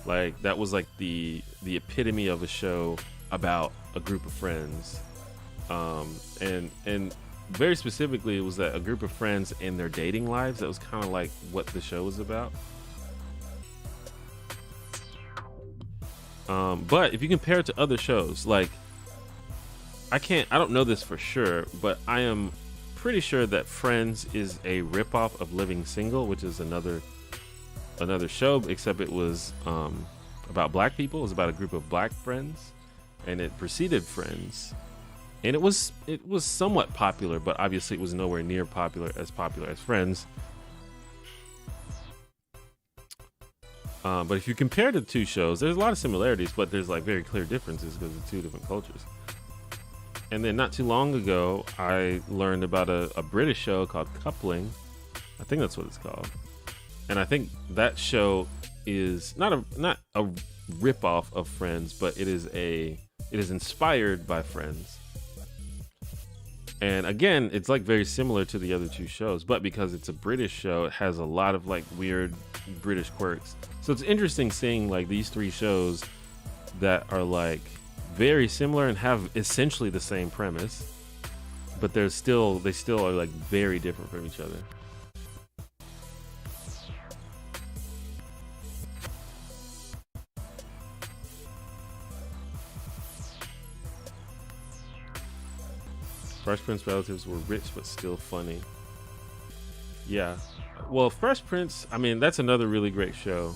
Like that was like the epitome of a show about a group of friends. And very specifically, it was that a group of friends and their dating lives. That was kind of like what the show was about. But if you compare it to other shows, like I don't know this for sure, but I am pretty sure that Friends is a ripoff of Living Single, which is another show, except it was about black people. It was about a group of black friends, and it preceded Friends, and it was somewhat popular, but obviously it was nowhere near popular as Friends. But if you compare the two shows, there's a lot of similarities, but there's like very clear differences because of two different cultures. And then not too long ago, I learned about a British show called Coupling. I think that's what it's called. And I think that show is not a rip-off of Friends, but it is inspired by Friends. And again, it's like very similar to the other two shows, but because it's a British show, it has a lot of like weird British quirks. So it's interesting seeing like these three shows that are like very similar and have essentially the same premise, but they still are like very different from each other. Fresh Prince relatives were rich but still funny. Yeah. Well, Fresh Prince, I mean, that's another really great show.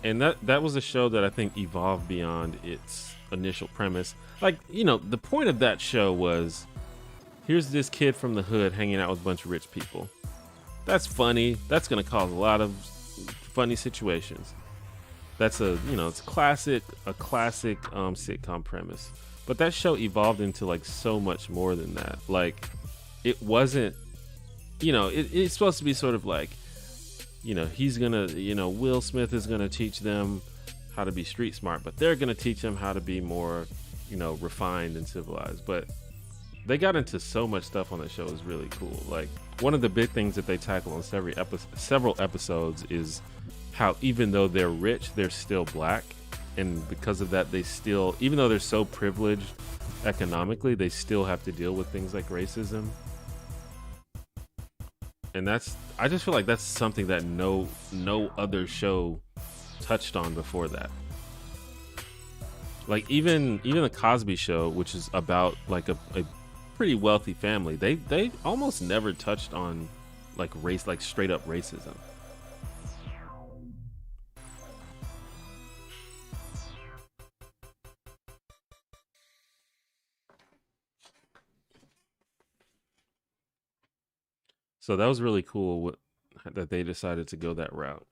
And that was a show that I think evolved beyond its initial premise. Like, you know, the point of that show was, here's this kid from the hood hanging out with a bunch of rich people. That's funny. That's going to cause a lot of funny situations. That's it's a classic sitcom premise. But that show evolved into like so much more than that. Like, it wasn't, it's supposed to be sort of like, he's gonna, Will Smith is gonna teach them how to be street smart, but they're gonna teach them how to be more, refined and civilized. But they got into so much stuff on that show. It was really cool. Like, one of the big things that they tackle on several episodes is how even though they're rich, they're still black. And because of that, they still, even though they're so privileged economically, they still have to deal with things like racism. And I just feel like that's something that no other show touched on before that. Like even the Cosby Show, which is about like a pretty wealthy family, they almost never touched on like race, like straight up racism. So that was really cool that they decided to go that route.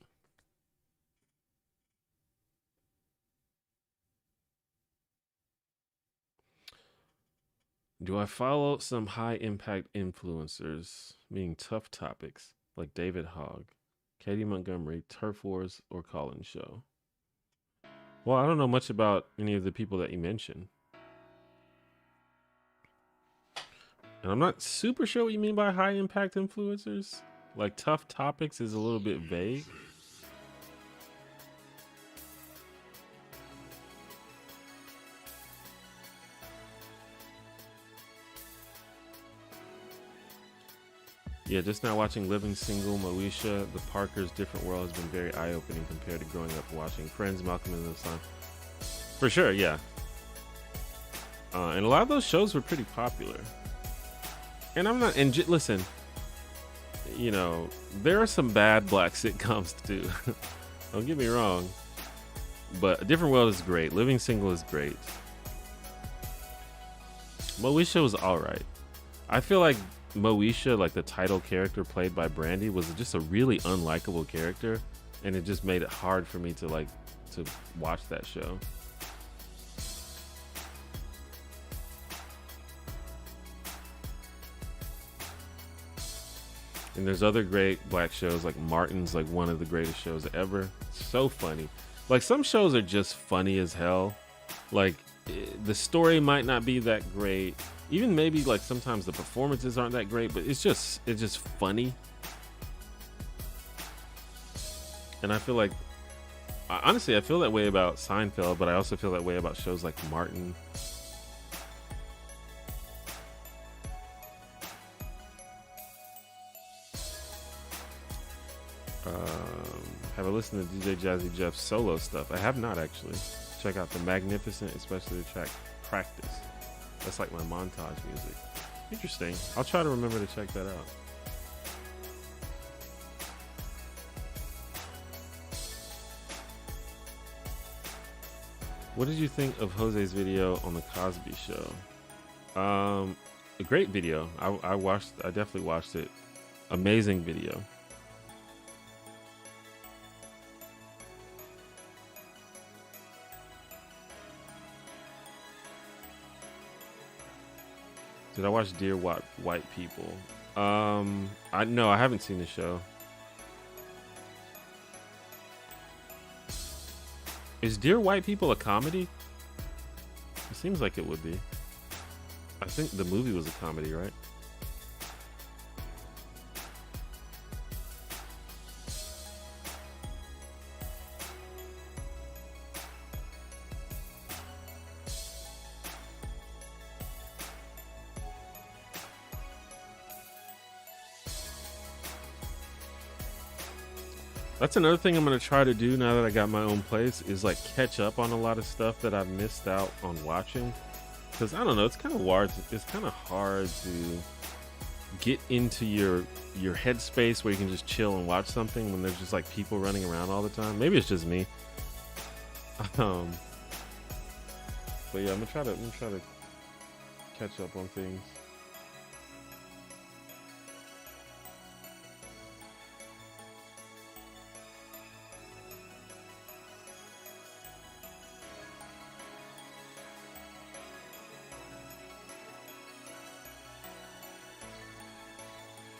Do I follow some high impact influencers, meaning tough topics like David Hogg, Katie Montgomery, Turf Wars, or Colin Show? Well, I don't know much about any of the people that you mentioned. And I'm not super sure what you mean by high impact influencers. Like, tough topics is a little bit vague. Yeah, just now watching Living Single, Moesha, The Parkers, Different World has been very eye-opening compared to growing up watching Friends, Malcolm in the Sun. For sure, yeah. And a lot of those shows were pretty popular. And I'm not, and listen, there are some bad black sitcoms too. Don't get me wrong. But A Different World is great. Living Single is great. Moesha was alright. I feel like Moesha, like the title character played by Brandy, was just a really unlikable character. And it just made it hard for me to watch that show. And there's other great black shows, like Martin's, like one of the greatest shows ever. So funny. Like, some shows are just funny as hell. Like, the story might not be that great. Even maybe like sometimes the performances aren't that great, but it's just funny. And I feel like, honestly, I feel that way about Seinfeld, but I also feel that way about shows like Martin. Have I listened to DJ Jazzy Jeff's solo stuff? I have not, actually. Check out The Magnificent, especially the track Practice. That's like my montage music. Interesting. I'll try to remember to check that out. What did you think of Jose's video on the Cosby Show? A great video. I definitely watched it. Amazing video. Did I watch Dear White People? I haven't seen the show. Is Dear White People a comedy? It seems like it would be. I think the movie was a comedy, right? That's another thing I'm going to try to do now that I got my own place, is like catch up on a lot of stuff that I've missed out on watching. because I don't know, it's kind of hard. It's kind of hard to get into your headspace where you can just chill and watch something when there's just like people running around all the time. Maybe it's just me. But yeah, I'm gonna try to catch up on things.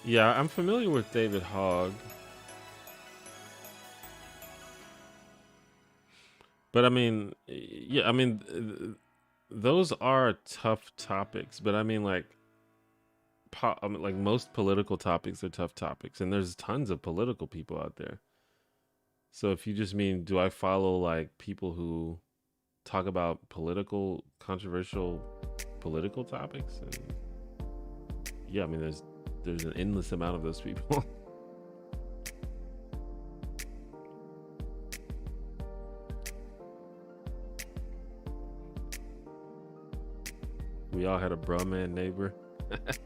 Yeah, I'm familiar with David Hogg. But I mean, yeah, I mean, those are tough topics. But I mean, like, I mean, like most political topics are tough topics, and there's tons of political people out there. So if you just mean, do I follow like people who talk about controversial political topics? And yeah, I mean, there's an endless amount of those people. We all had a Brahman neighbor. The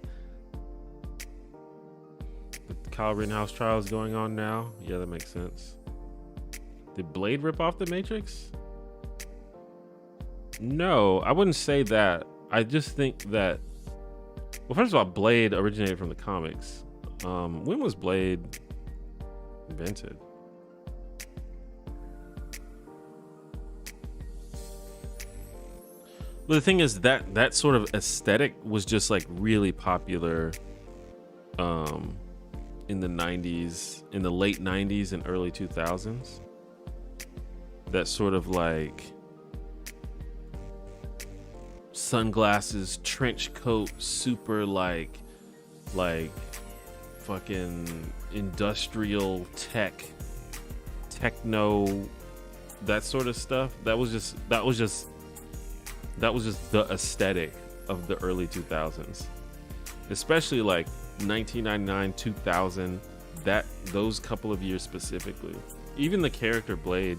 Kyle Rittenhouse trial is going on now. Yeah, that makes sense. Did Blade rip off the Matrix? No, I wouldn't say that. I just think that, well, first of all, Blade originated from the comics. When was Blade invented? But the thing is that sort of aesthetic was just like really popular in the 90s, in the late 90s and early 2000s. That sort of like sunglasses, trench coat, super like fucking industrial techno, that sort of stuff. That was just the aesthetic of the early 2000s, especially like 1999, 2000, those couple of years specifically. Even the character Blade,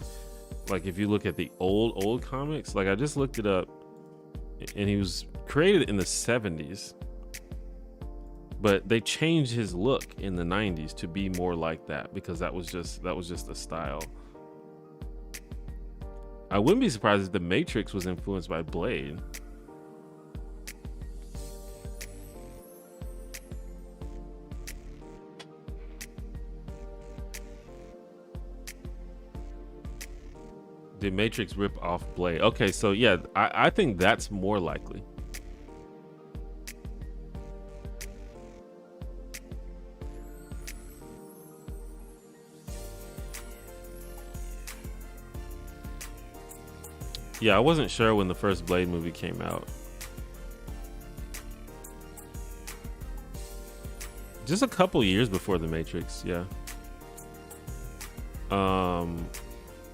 like if you look at the old comics, like I just looked it up, and he was created in the 70s, but they changed his look in the 90s to be more like that, because that was just the style. I wouldn't be surprised if the Matrix was influenced by Blade. Did Matrix rip off Blade? Okay, so yeah, I think that's more likely. Yeah, I wasn't sure when the first Blade movie came out. Just a couple years before The Matrix, yeah.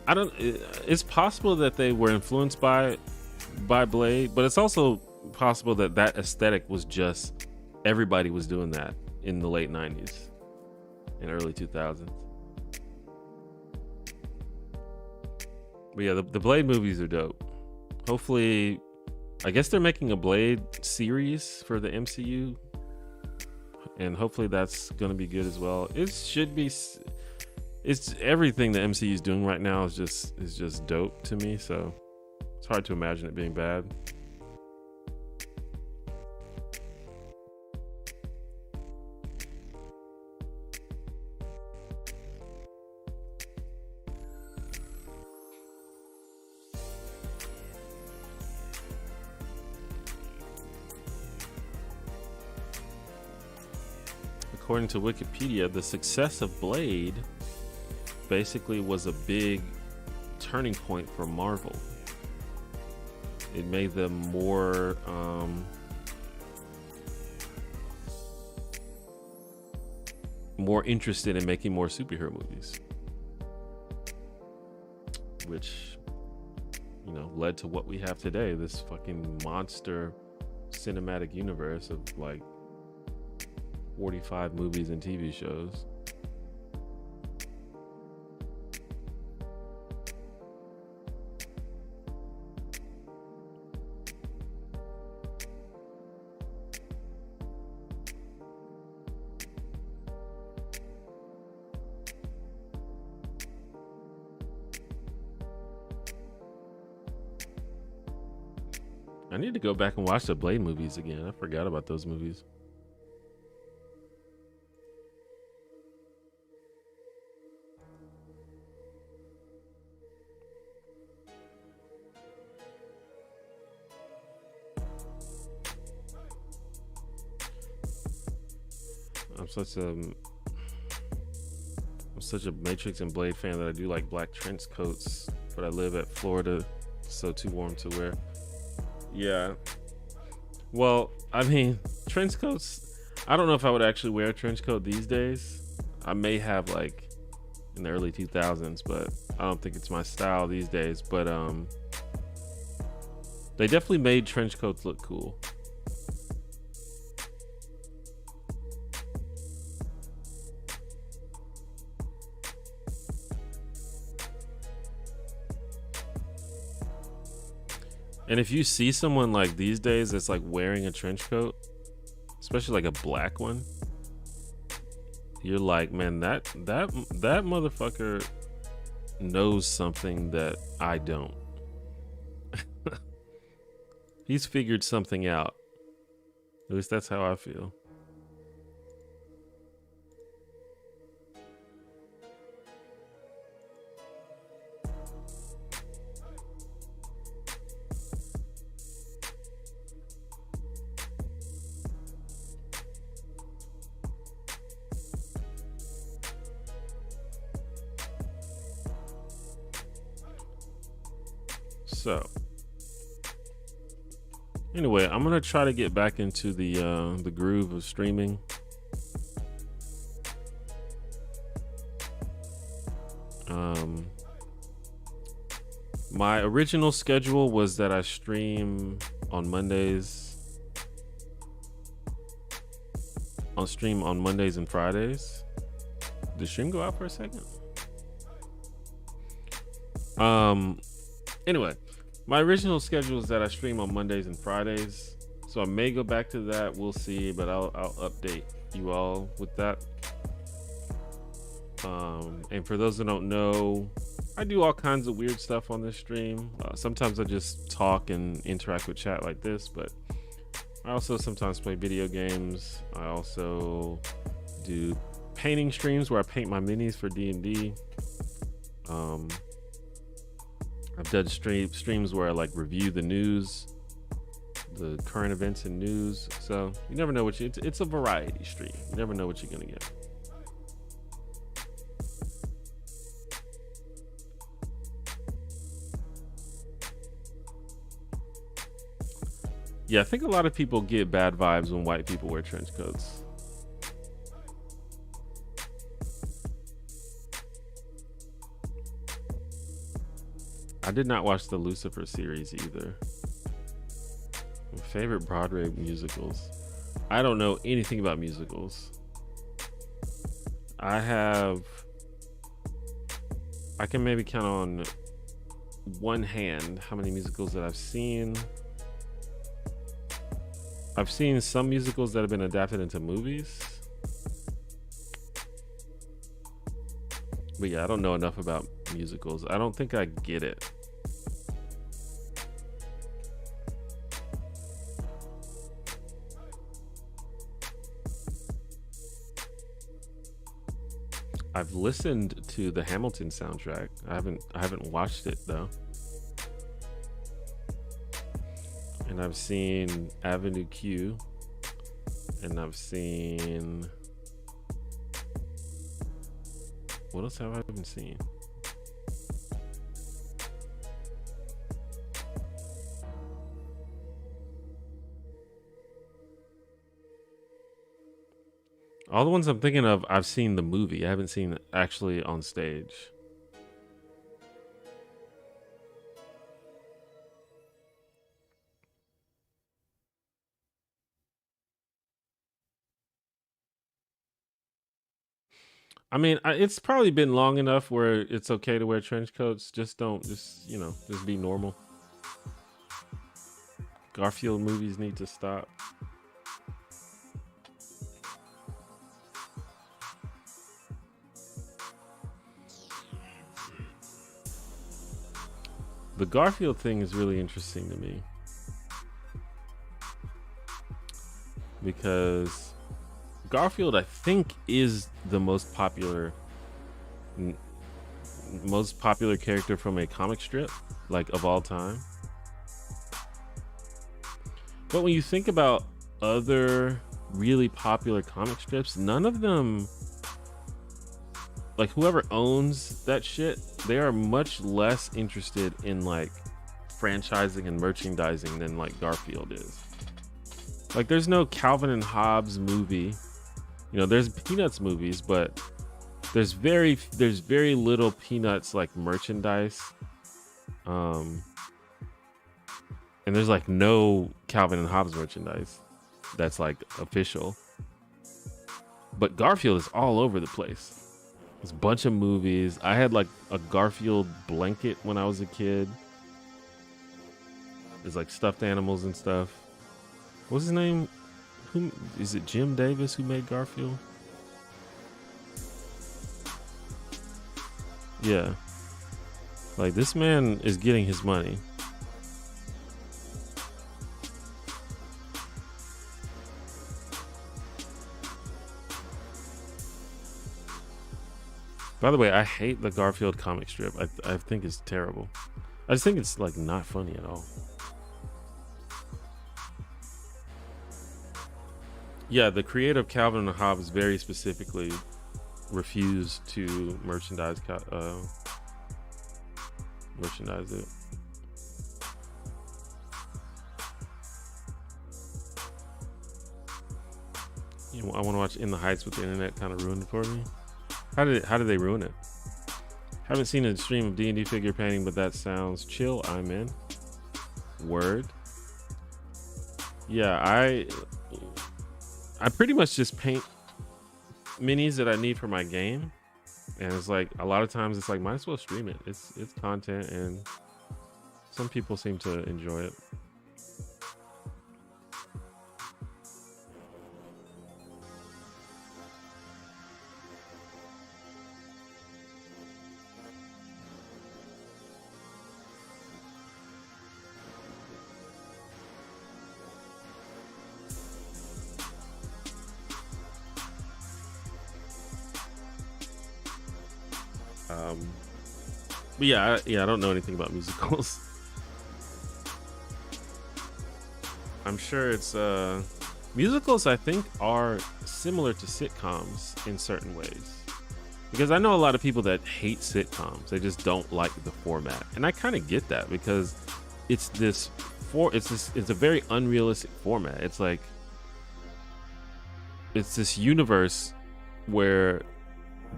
I don't. It's possible that they were influenced by Blade, but it's also possible that aesthetic was just everybody was doing that in the late 90s and early 2000s. But yeah, the Blade movies are dope. Hopefully, I guess they're making a Blade series for the MCU, and hopefully that's gonna be good as well. It should be. It's everything the MCU is doing right now is just dope to me. So it's hard to imagine it being bad. According to Wikipedia, the success of Blade basically was a big turning point for Marvel. It made them more interested in making more superhero movies, which, you know, led to what we have today, this fucking monster cinematic universe of like 45 movies and TV shows. I need to go back and watch the Blade movies again. I forgot about those movies. I'm such a Matrix and Blade fan that I do like black trench coats, but I live at Florida, so too warm to wear. Yeah. Well, I mean, trench coats, I don't know if I would actually wear a trench coat these days. I may have like in the early 2000s, but I don't think it's my style these days. But they definitely made trench coats look cool. And if you see someone like these days that's like wearing a trench coat, especially like a black one, you're like, man, that motherfucker knows something that I don't. He's figured something out. At least that's how I feel. So anyway, I'm gonna try to get back into the groove of streaming. My original schedule was that I stream on Mondays. On stream on Mondays and Fridays. Did the stream go out for a second? Anyway, my original schedule is that I stream on Mondays and Fridays, so I may go back to that. We'll see, but I'll update you all with that. And for those that don't know, I do all kinds of weird stuff on this stream. Sometimes I just talk and interact with chat like this, but I also sometimes play video games. I also do painting streams where I paint my minis for D&D. I've done streams where I like review the news, the current events and news. So you never know what it's a variety stream. You never know what you're gonna get. Yeah, I think a lot of people get bad vibes when white people wear trench coats. I did not watch the Lucifer series either. My favorite Broadway musicals. I don't know anything about musicals. I can maybe count on one hand how many musicals that I've seen. I've seen some musicals that have been adapted into movies. But yeah, I don't know enough about musicals. I don't think I get it. I've listened to the Hamilton soundtrack. I haven't watched it though. And I've seen Avenue Q, and I've seen, what else have I been seeing? All the ones I'm thinking of, I've seen the movie. I haven't seen actually on stage. I mean, it's probably been long enough where it's okay to wear trench coats. Just be normal. Garfield movies need to stop. The Garfield thing is really interesting to me. because Garfield, I think, is the most popular character from a comic strip, like, of all time. But when you think about other really popular comic strips, none of them, like, whoever owns that shit, they are much less interested in like franchising and merchandising than like Garfield is. Like, there's no Calvin and Hobbes movie. You know, there's Peanuts movies, but there's very little Peanuts like merchandise. And there's like no Calvin and Hobbes merchandise that's like official. But Garfield is all over the place. There's a bunch of movies. I had like a Garfield blanket when I was a kid. There's like stuffed animals and stuff. What's his name? Who is it? Jim Davis who made Garfield? Yeah. Like, this man is getting his money. By the way, I hate the Garfield comic strip. I think it's terrible. I just think it's like not funny at all. Yeah, the creator of Calvin and Hobbes very specifically refused to merchandise it. You know, I want to watch In the Heights, but the internet kind of ruined it for me. How did they ruin it? Haven't seen a stream of D&D figure painting, but that sounds chill. I'm in. Word. Yeah, I pretty much just paint minis that I need for my game, and it's like a lot of times it's like, might as well stream it. It's content, and some people seem to enjoy it. But yeah, I don't know anything about musicals. I'm sure it's musicals, I think, are similar to sitcoms in certain ways, because I know a lot of people that hate sitcoms. They just don't like the format, and I kind of get that, because it's a very unrealistic format. It's like, it's this universe where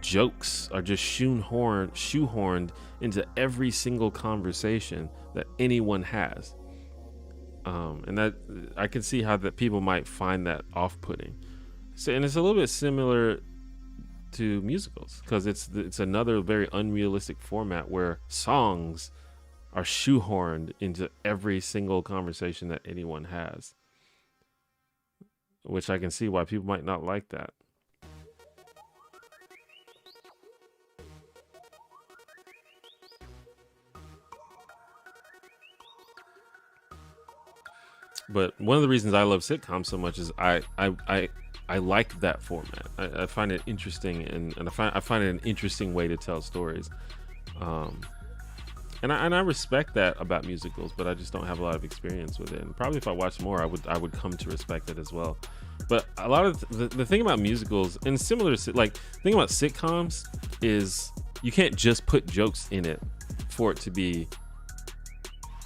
jokes are just shoehorned into every single conversation that anyone has, and that I can see how that people might find that off-putting. So, and it's a little bit similar to musicals, because it's another very unrealistic format where songs are shoehorned into every single conversation that anyone has, which I can see why people might not like that. But one of the reasons I love sitcoms so much is I like that format. I find it interesting, and I find it an interesting way to tell stories. And I respect that about musicals, but I just don't have a lot of experience with it. And probably if I watched more, I would come to respect it as well. But a lot of the thing about musicals, and similar to, like, the thing about sitcoms is you can't just put jokes in it for it to be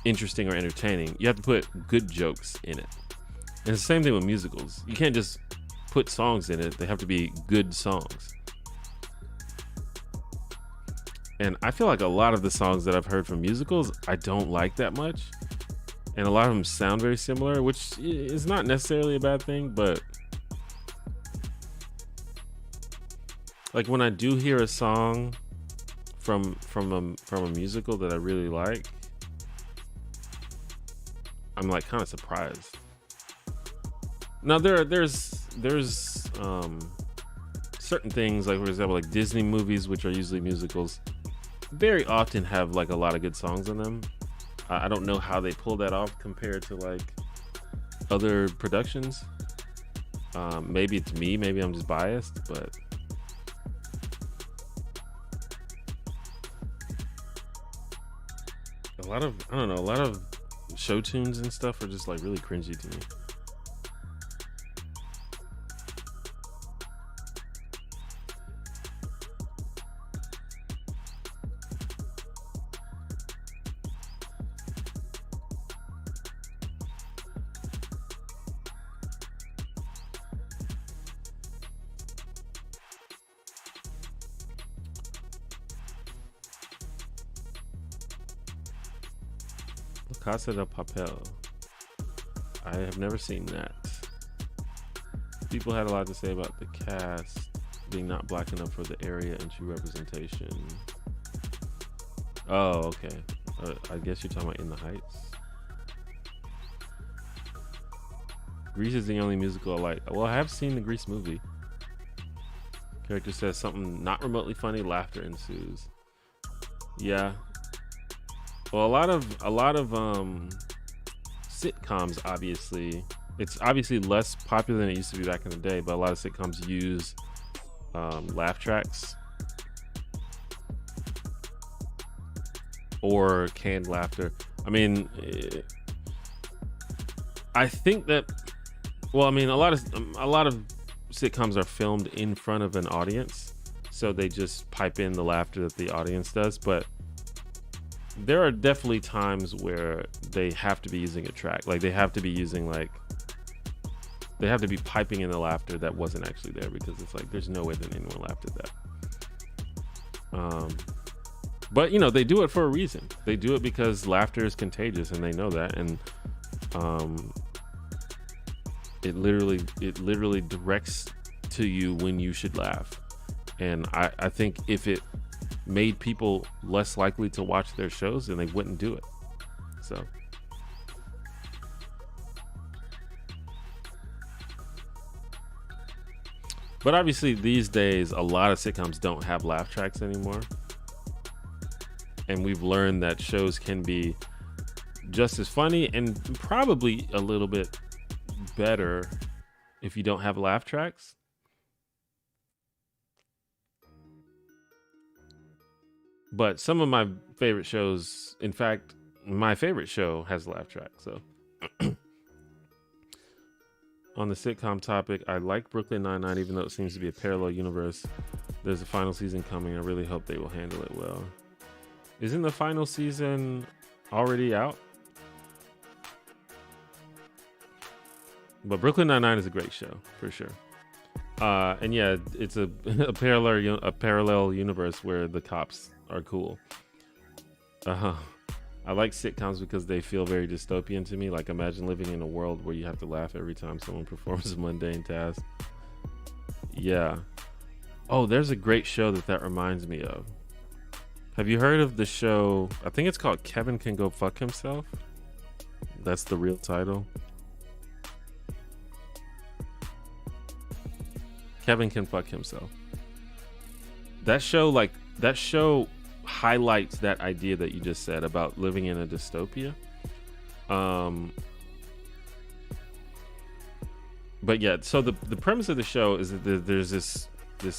interesting or entertaining. You have to put good jokes in it. And it's the same thing with musicals. You can't just put songs in it. They have to be good songs. And I feel like a lot of the songs that I've heard from musicals, I don't like that much. And a lot of them sound very similar, which is not necessarily a bad thing, but like, when I do hear a song from a musical that I really like, I'm like kind of surprised. Now there's certain things, like, for example, like Disney movies, which are usually musicals, very often have like a lot of good songs in them. I don't know how they pull that off compared to like other productions, Maybe it's me, maybe I'm just biased, but a lot of, I don't know, a lot of show tunes and stuff are just like really cringy to me. Casa de Papel. I have never seen that. People had a lot to say about the cast being not black enough for the area and true representation. Oh, okay. I guess you're talking about In the Heights. Grease is the only musical I like. Well, I have seen the Grease movie. Character says something not remotely funny, laughter ensues. Yeah. Well, a lot of sitcoms, obviously, it's obviously less popular than it used to be back in the day, but a lot of sitcoms use laugh tracks or canned laughter. I mean, I think that, well, I mean, a lot of sitcoms are filmed in front of an audience, so they just pipe in the laughter that the audience does, but there are definitely times where they have to be using a track. Like they have to be using they have to be piping in the laughter that wasn't actually there, because it's like, there's no way that anyone laughed at that. But you know, they do it for a reason. They do it because laughter is contagious and they know that. And it literally directs to you when you should laugh. And I think if it made people less likely to watch their shows, then they wouldn't do it. So but obviously these days a lot of sitcoms don't have laugh tracks anymore, and we've learned that shows can be just as funny and probably a little bit better if you don't have laugh tracks. But some of my favorite shows, in fact, my favorite show has a laugh track. So on the sitcom topic, I like Brooklyn Nine-Nine, even though it seems to be a parallel universe. There's a final season coming. I really hope they will handle it well. Isn't the final season already out? But Brooklyn Nine-Nine is a great show, for sure. And yeah, it's a parallel universe where the cops are cool. I like sitcoms because they feel very dystopian to me. Like, imagine living in a world where you have to laugh every time someone performs a mundane task. Yeah. Oh, there's a great show that reminds me of. Have you heard of the show? I think it's called Kevin Can Go Fuck Himself. That's the real title. Kevin Can Fuck Himself. That show highlights that idea that you just said about living in a dystopia. But yeah, so the premise of the show is that there's this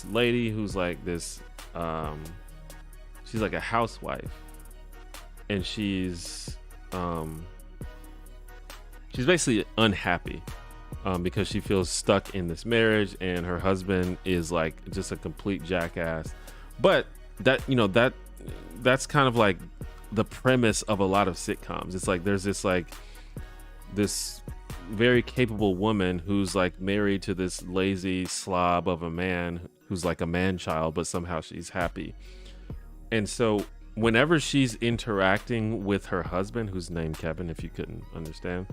lady who's like this, she's like a housewife, and she's basically unhappy because she feels stuck in this marriage, and her husband is like just a complete jackass. But that's kind of like the premise of a lot of sitcoms. It's like there's this very capable woman who's like married to this lazy slob of a man who's like a man child, but somehow she's happy. And so whenever she's interacting with her husband, who's named Kevin, if you couldn't understand,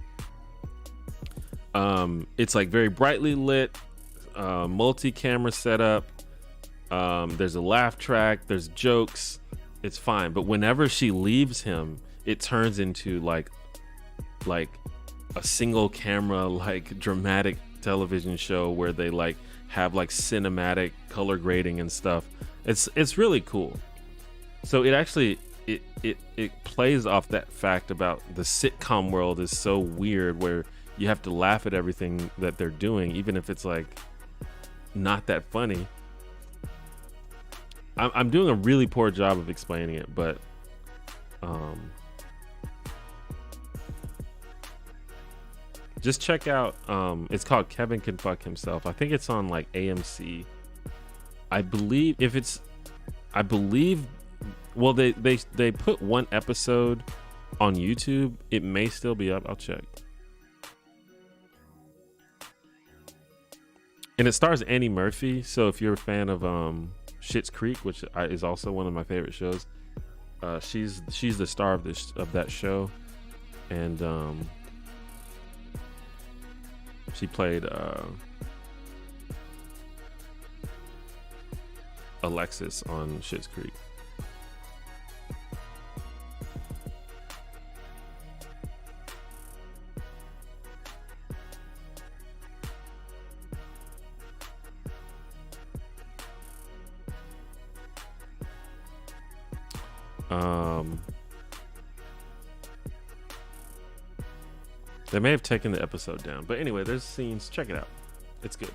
it's like very brightly lit, multi-camera setup. There's a laugh track, there's jokes, it's fine. But whenever she leaves him, it turns into like a single camera, like dramatic television show where they like have like cinematic color grading and stuff. It's really cool. So it actually it plays off that fact about the sitcom world is so weird, where you have to laugh at everything that they're doing, even if it's like not that funny. I'm doing a really poor job of explaining it, but just check out, it's called Kevin Can Fuck Himself. I think it's on like AMC. I believe well, they put one episode on YouTube. It may still be up. I'll check. And it stars Annie Murphy. So if you're a fan of Schitt's Creek, which is also one of my favorite shows, she's the star of that show, and she played Alexis on Schitt's Creek. They may have taken the episode down, but anyway, there's scenes. Check it out. It's good.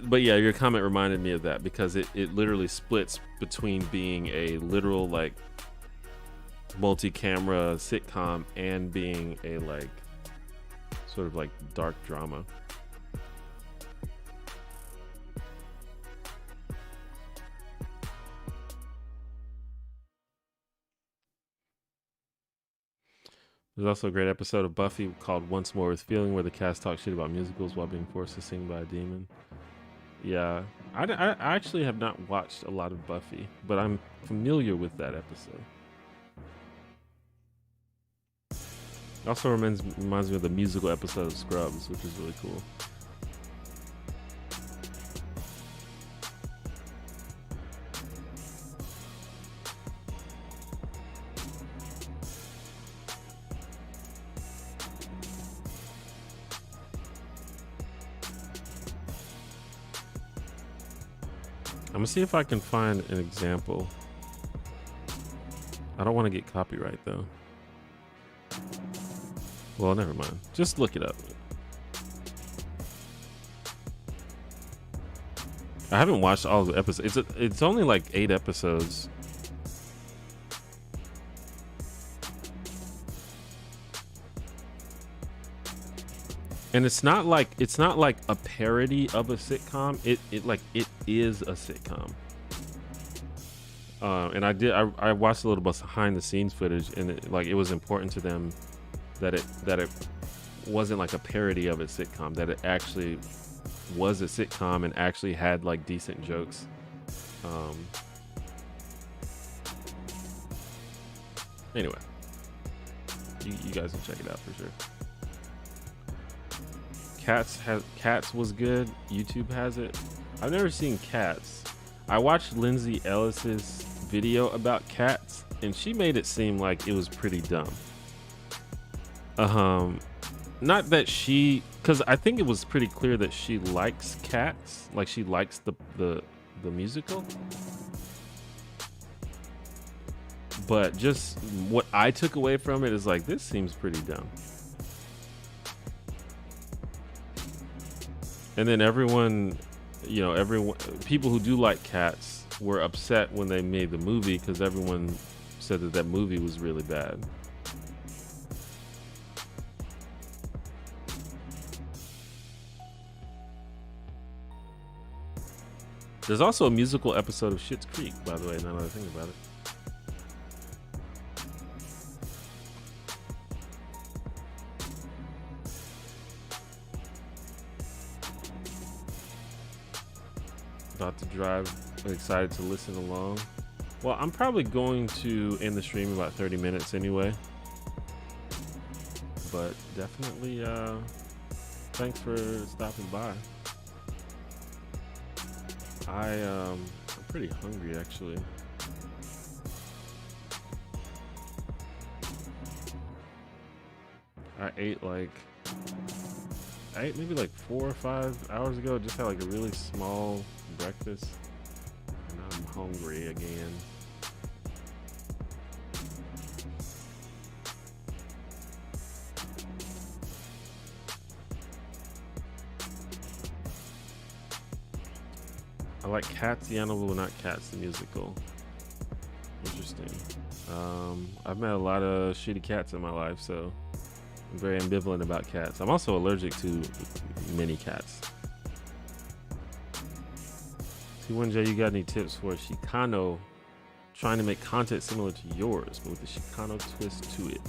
But yeah, your comment reminded me of that, because it literally splits between being a literal like multi-camera sitcom and being a like sort of like dark drama. There's also a great episode of Buffy called Once More with Feeling, where the cast talks shit about musicals while being forced to sing by a demon. Yeah, I actually have not watched a lot of Buffy, but I'm familiar with that episode. It also reminds me of the musical episode of Scrubs, which is really cool. I'm gonna see if I can find an example. I don't want to get copyright though. Well, never mind. Just look it up. I haven't watched all the episodes. It's only like 8 episodes. And it's not like a parody of a sitcom. It is a sitcom. And I watched a little behind the scenes footage, and it was important to them that it wasn't like a parody of a sitcom, that it actually was a sitcom and actually had like decent jokes. Anyway, you guys can check it out for sure. Cats was good. YouTube has it. I've never seen Cats. I watched Lindsay Ellis's video about Cats, and she made it seem like it was pretty dumb. Not that because I think it was pretty clear that she likes Cats, like she likes the musical. But just what I took away from it is like, this seems pretty dumb. And then everyone, people who do like Cats were upset when they made the movie, because everyone said that movie was really bad. There's also a musical episode of Schitt's Creek, by the way, now that I think about it. About to drive, excited to listen along. Well, I'm probably going to end the stream in about 30 minutes anyway, but definitely thanks for stopping by. I'm pretty hungry actually. I ate maybe like 4 or 5 hours ago. Just had like a really small breakfast, and I'm hungry again. I like Cats the Animal, but not Cats the Musical. Interesting. I've met a lot of shitty cats in my life, so I'm very ambivalent about cats. I'm also allergic to many cats. T1J, you got any tips for Chicano trying to make content similar to yours, but with a Chicano twist to it?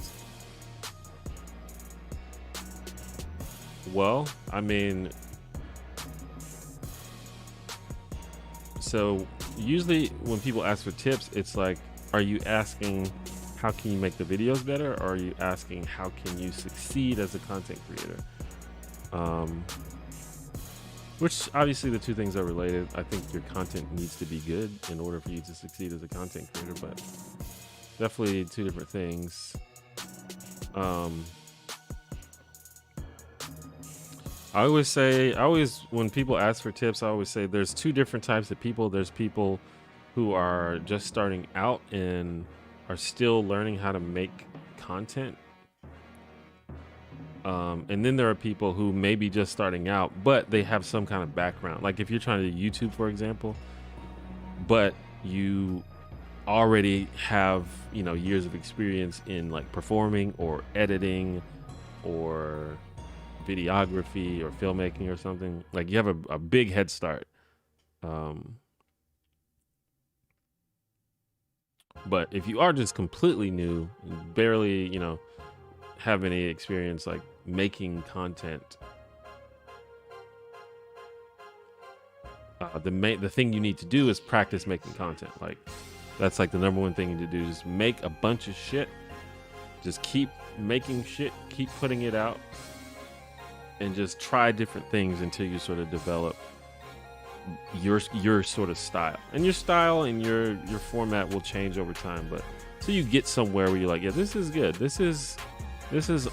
Well, I mean, so usually when people ask for tips, it's like, are you asking how can you make the videos better, or are you asking how can you succeed as a content creator? Which obviously the two things are related. I think your content needs to be good in order for you to succeed as a content creator, but definitely two different things. I always, when people ask for tips, I always say there's two different types of people. There's people who are just starting out and are still learning how to make content. And then there are people who may be just starting out, but they have some kind of background. Like if you're trying to do YouTube, for example, but you already have, you know, years of experience in like performing or editing or videography or filmmaking or something, like you have a big head start. But if you are just completely new, barely, you know, have any experience like making content, the thing you need to do is practice making content. Like that's like the number one thing you need to do, is make a bunch of shit, just keep making shit, keep putting it out, and just try different things until you sort of develop your sort of style. And your style and your format will change over time, but so you get somewhere where you're like, yeah, this is good. This is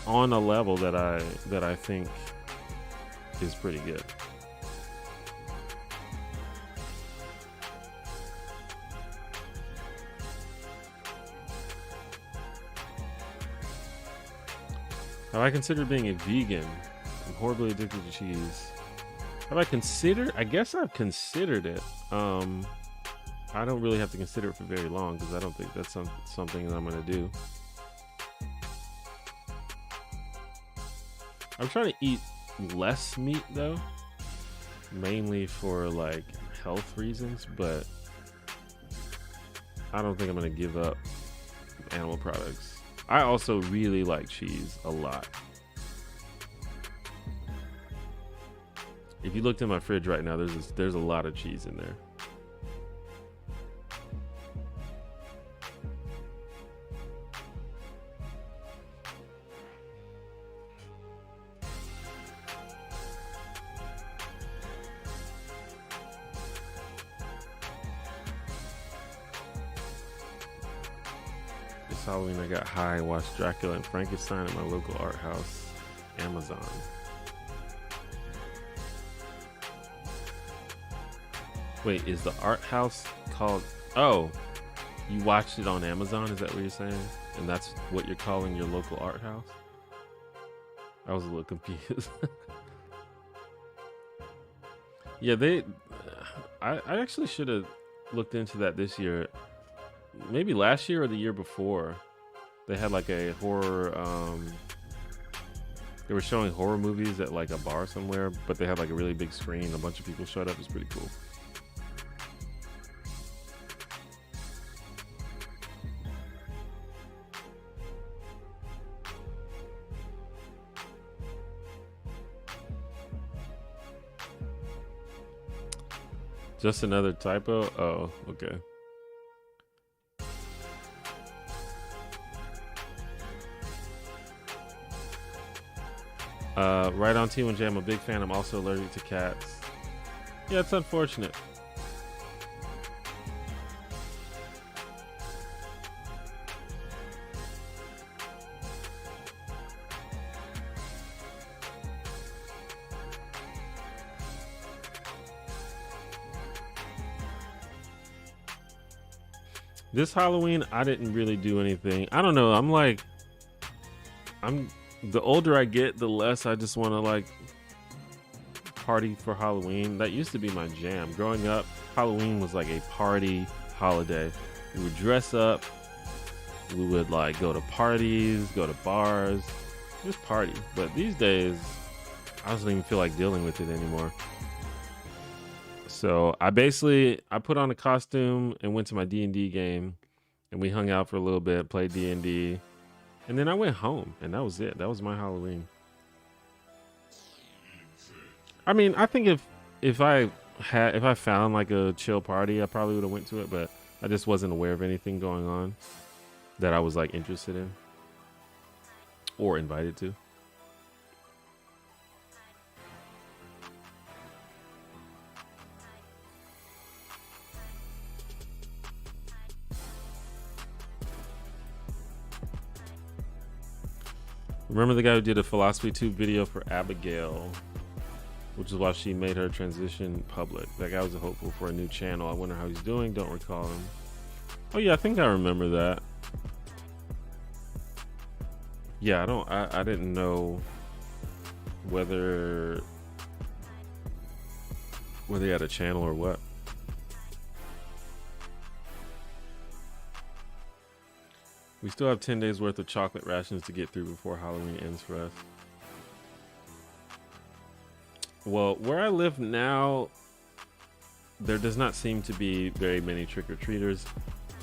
on a level that I think is pretty good. Have I considered being a vegan? I'm horribly addicted to cheese. Have I considered? I guess I've considered it. I don't really have to consider it for very long because I don't think that's something that I'm going to do. I'm trying to eat less meat though, mainly for like health reasons, but I don't think I'm going to give up animal products. I also really like cheese a lot. If you looked in my fridge right now, there's a lot of cheese in there. This Halloween I got high, watched Dracula and Frankenstein at my local art house, Amazon. Wait, is the art house called... Oh, you watched it on Amazon? Is that what you're saying? And that's what you're calling your local art house? I was a little confused. Yeah, I actually should have looked into that this year. Maybe last year or the year before. They had like a horror... they were showing horror movies at like a bar somewhere, but they had like a really big screen. A bunch of people showed up. It was pretty cool. Just another typo? Oh, okay. Right on T1J, I'm a big fan. I'm also allergic to cats. Yeah, it's unfortunate. This Halloween, I didn't really do anything. I don't know. The older I get, the less I just want to like party for Halloween. That used to be my jam. Growing up, Halloween was like a party holiday. We would dress up. We would like go to parties, go to bars, just party. But these days, I don't even feel like dealing with it anymore. So I put on a costume and went to my D&D game, and we hung out for a little bit, played D&D, and then I went home, and that was it. That was my Halloween. I mean, I think if I found like a chill party, I probably would have went to it, but I just wasn't aware of anything going on that I was like interested in or invited to. Remember the guy who did a Philosophy Tube video for Abigail, which is why she made her transition public. That guy was a hopeful for a new channel. I wonder how he's doing. Don't recall him. Oh yeah, I think I remember that. Yeah, I didn't know whether he had a channel or what. We still have 10 days worth of chocolate rations to get through before Halloween ends for us. Well, where I live now, there does not seem to be very many trick-or-treaters.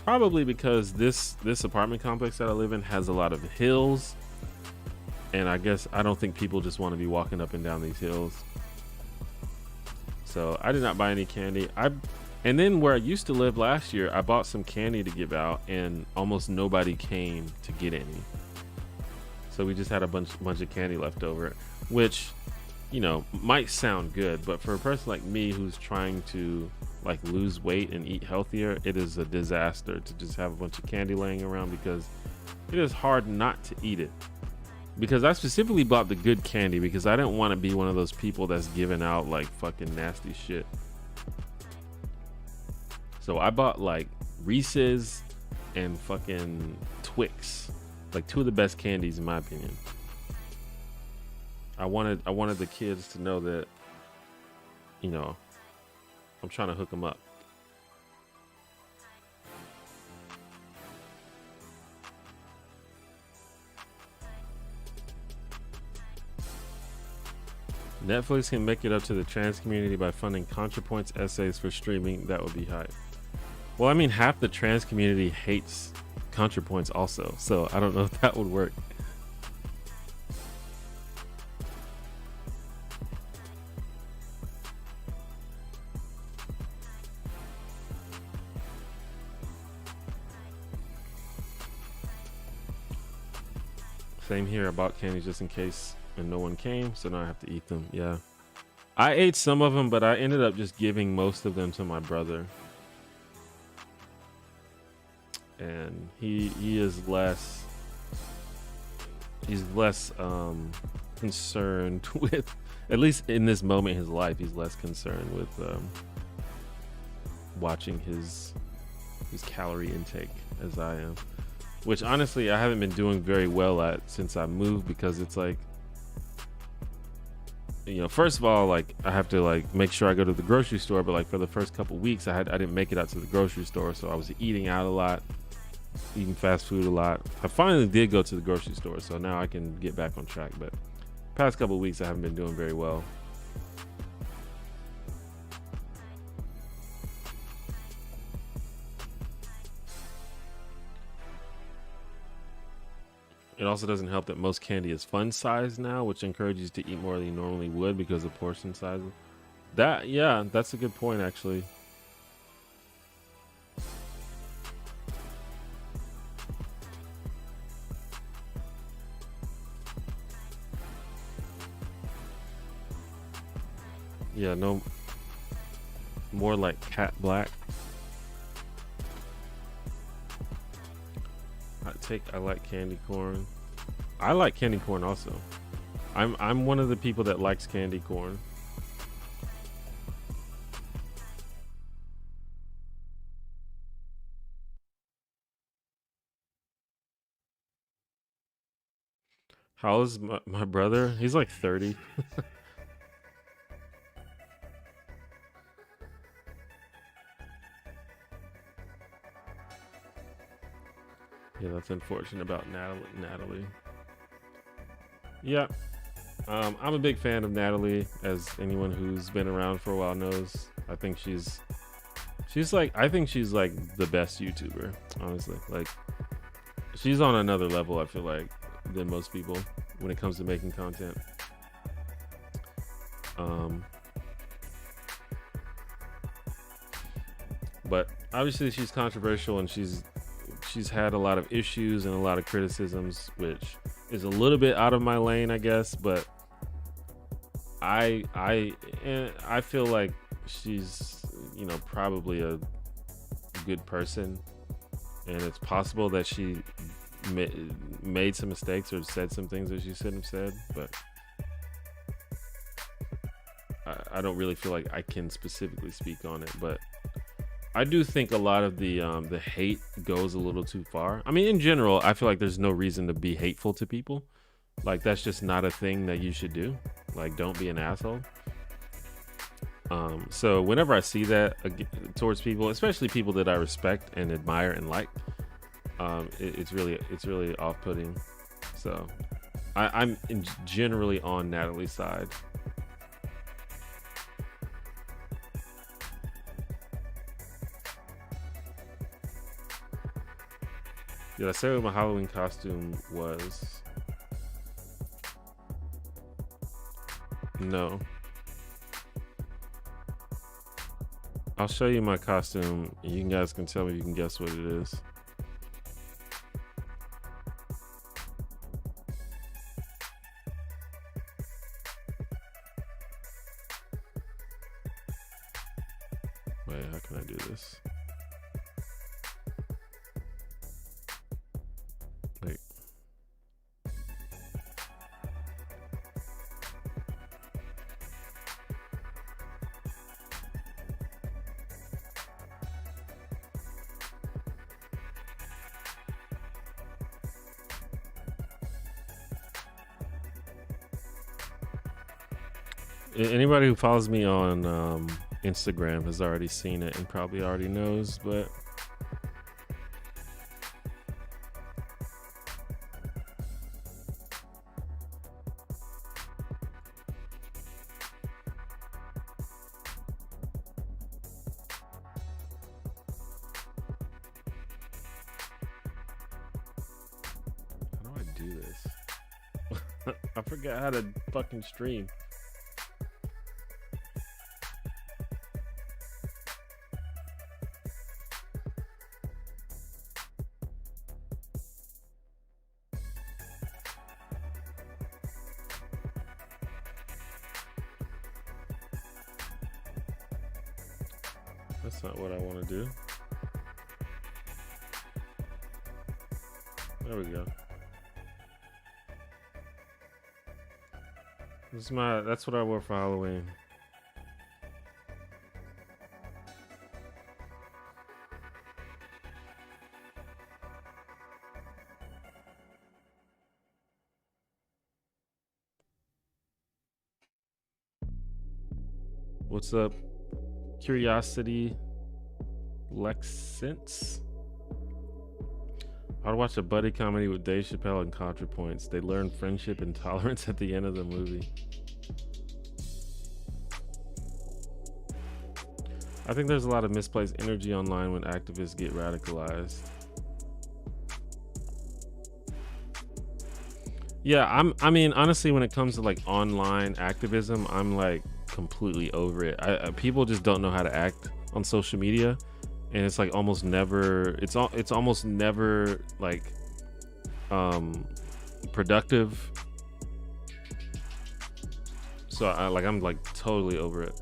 Probably because this apartment complex that I live in has a lot of hills. And I guess I don't think people just want to be walking up and down these hills. So I did not buy any candy. And then where I used to live last year, I bought some candy to give out, and almost nobody came to get any. So we just had a bunch of candy left over, which, you know, might sound good, but for a person like me who's trying to like lose weight and eat healthier, it is a disaster to just have a bunch of candy laying around, because it is hard not to eat it. Because I specifically bought the good candy because I didn't want to be one of those people that's giving out like fucking nasty shit. So I bought like Reese's and fucking Twix, like two of the best candies in my opinion. I wanted the kids to know that, you know, I'm trying to hook them up. Netflix can make it up to the trans community by funding ContraPoints essays for streaming. That would be hype. Well, I mean, half the trans community hates ContraPoints also, so I don't know if that would work. Same here. I bought candy just in case and no one came, so now I have to eat them. Yeah, I ate some of them, but I ended up just giving most of them to my brother, and he is less concerned with, at least in this moment in his life, he's less concerned with watching his calorie intake as I am, which honestly I haven't been doing very well at since I moved, because it's like, you know, first of all, like I have to like make sure I go to the grocery store, but like for the first couple weeks I didn't make it out to the grocery store, so I was eating out a lot, eating fast food a lot. I finally did go to the grocery store, so now I can get back on track, but past couple weeks I haven't been doing very well. It also doesn't help that most candy is fun size now, which encourages you to eat more than you normally would because of portion sizes. That, yeah, that's a good point actually. Yeah, no, more like cat black. I like candy corn. I like candy corn also. I'm one of the people that likes candy corn. How old is my brother? He's like 30. Yeah, that's unfortunate about Natalie. Yeah, I'm a big fan of Natalie, as anyone who's been around for a while knows. I think she's like, I think she's like the best YouTuber, honestly. Like, she's on another level, I feel like, than most people when it comes to making content. But obviously she's controversial, and she's had a lot of issues and a lot of criticisms, which is a little bit out of my lane, I guess. But I feel like she's, you know, probably a good person, and it's possible that she made some mistakes or said some things that she shouldn't have said, but I don't really feel like I can specifically speak on it. But I do think a lot of the hate goes a little too far. I mean, in general, I feel like there's no reason to be hateful to people. Like, that's just not a thing that you should do. Like, don't be an asshole. So whenever I see that towards people, especially people that I respect and admire and like, it's really off-putting. So I'm generally on Natalie's side. Did I say what my Halloween costume was? No. I'll show you my costume. You guys can tell me if you can guess what it is. Wait, how can I do this? Wait. Anybody who follows me on Instagram has already seen it and probably already knows, but how do I do this? I forgot how to fucking stream. That's not what I want to do. There we go. That's what I wore for Halloween. What's up? Curiosity Lexence. I'd watch a buddy comedy with Dave Chappelle and ContraPoints. They learn friendship and tolerance at the end of the movie. I think there's a lot of misplaced energy online when activists get radicalized. Yeah, I mean, honestly, when it comes to like online activism, I'm like completely over it. People just don't know how to act on social media, and it's like almost never. It's almost never like productive. So I'm like totally over it.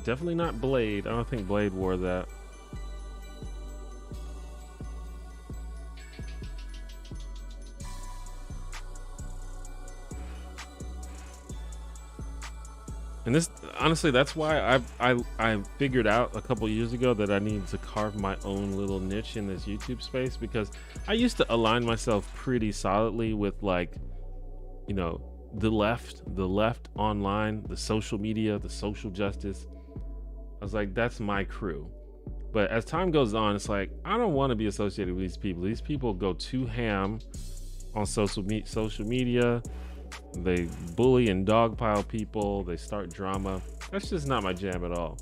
Definitely not Blade. I don't think Blade wore that. And this, honestly, that's why I figured out a couple years ago that I needed to carve my own little niche in this YouTube space, because I used to align myself pretty solidly with, like, you know, the left online, the social media, the social justice. I was like, that's my crew. But as time goes on, it's like, I don't want to be associated with these people. These people go too ham on social media. They bully and dogpile people. They start drama. That's just not my jam at all.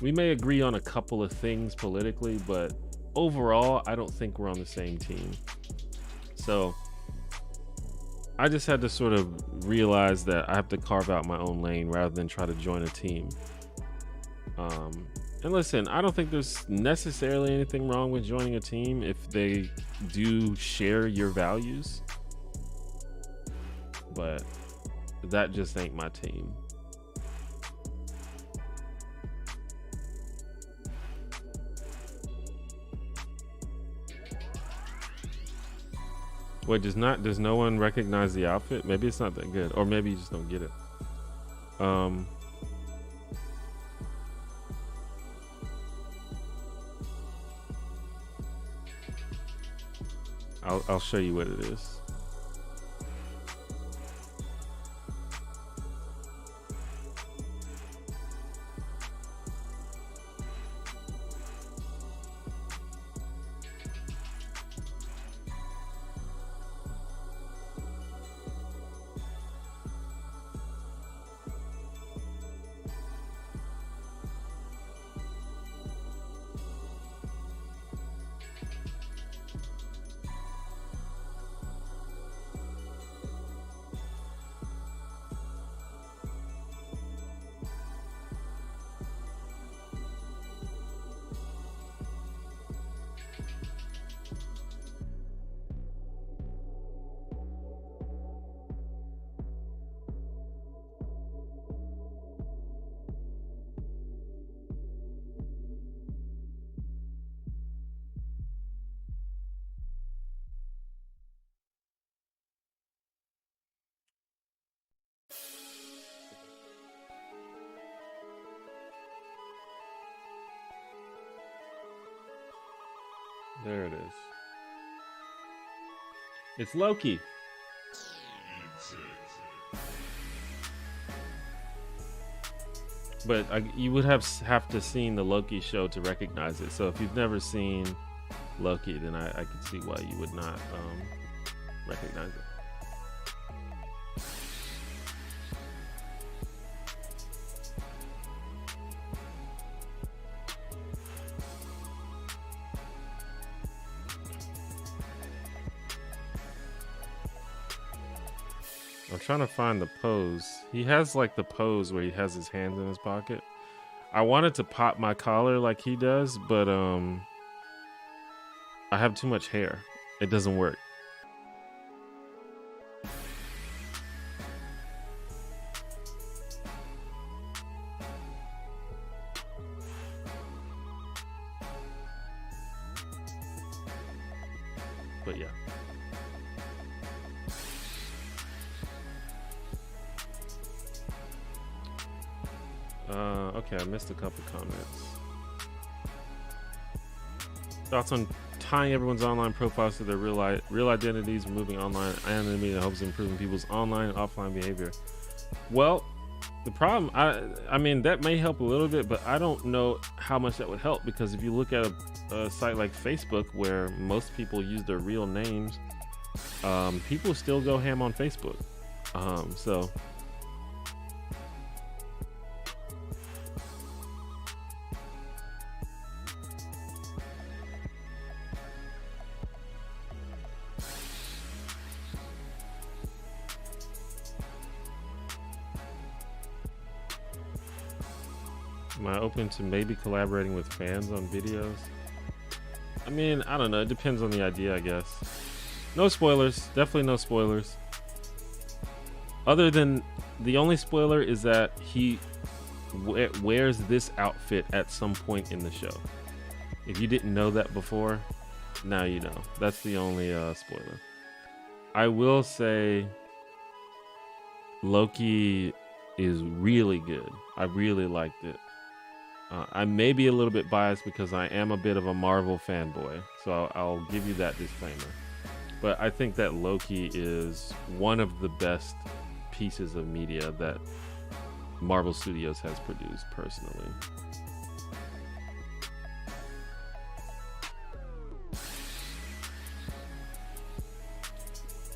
We may agree on a couple of things politically, but overall, I don't think we're on the same team. So I just had to sort of realize that I have to carve out my own lane rather than try to join a team. And listen, I don't think there's necessarily anything wrong with joining a team if they do share your values, but that just ain't my team. Wait, does no one recognize the outfit? Maybe it's not that good, or maybe you just don't get it. I'll show you what it is. There it is. It's Loki. But you would have to seen the Loki show to recognize it. So if you've never seen Loki, then I could see why you would not recognize it. I'm trying to find the pose. He has like the pose where he has his hands in his pocket. I wanted to pop my collar like he does, but I have too much hair. It doesn't work. But yeah. Okay, I missed a couple comments. Thoughts on tying everyone's online profiles to their real identities, removing online anonymity in hopes of improving people's online and offline behavior. Well, the problem, I mean, that may help a little bit, but I don't know how much that would help, because if you look at a site like Facebook, where most people use their real names, people still go ham on Facebook. So am I open to maybe collaborating with fans on videos? I mean, I don't know. It depends on the idea, I guess. No spoilers. Definitely no spoilers. Other than the only spoiler is that he wears this outfit at some point in the show. If you didn't know that before, now you know. That's the only spoiler. I will say Loki is really good. I really liked it. I may be a little bit biased because I am a bit of a Marvel fanboy, so I'll give you that disclaimer. But I think that Loki is one of the best pieces of media that Marvel Studios has produced personally.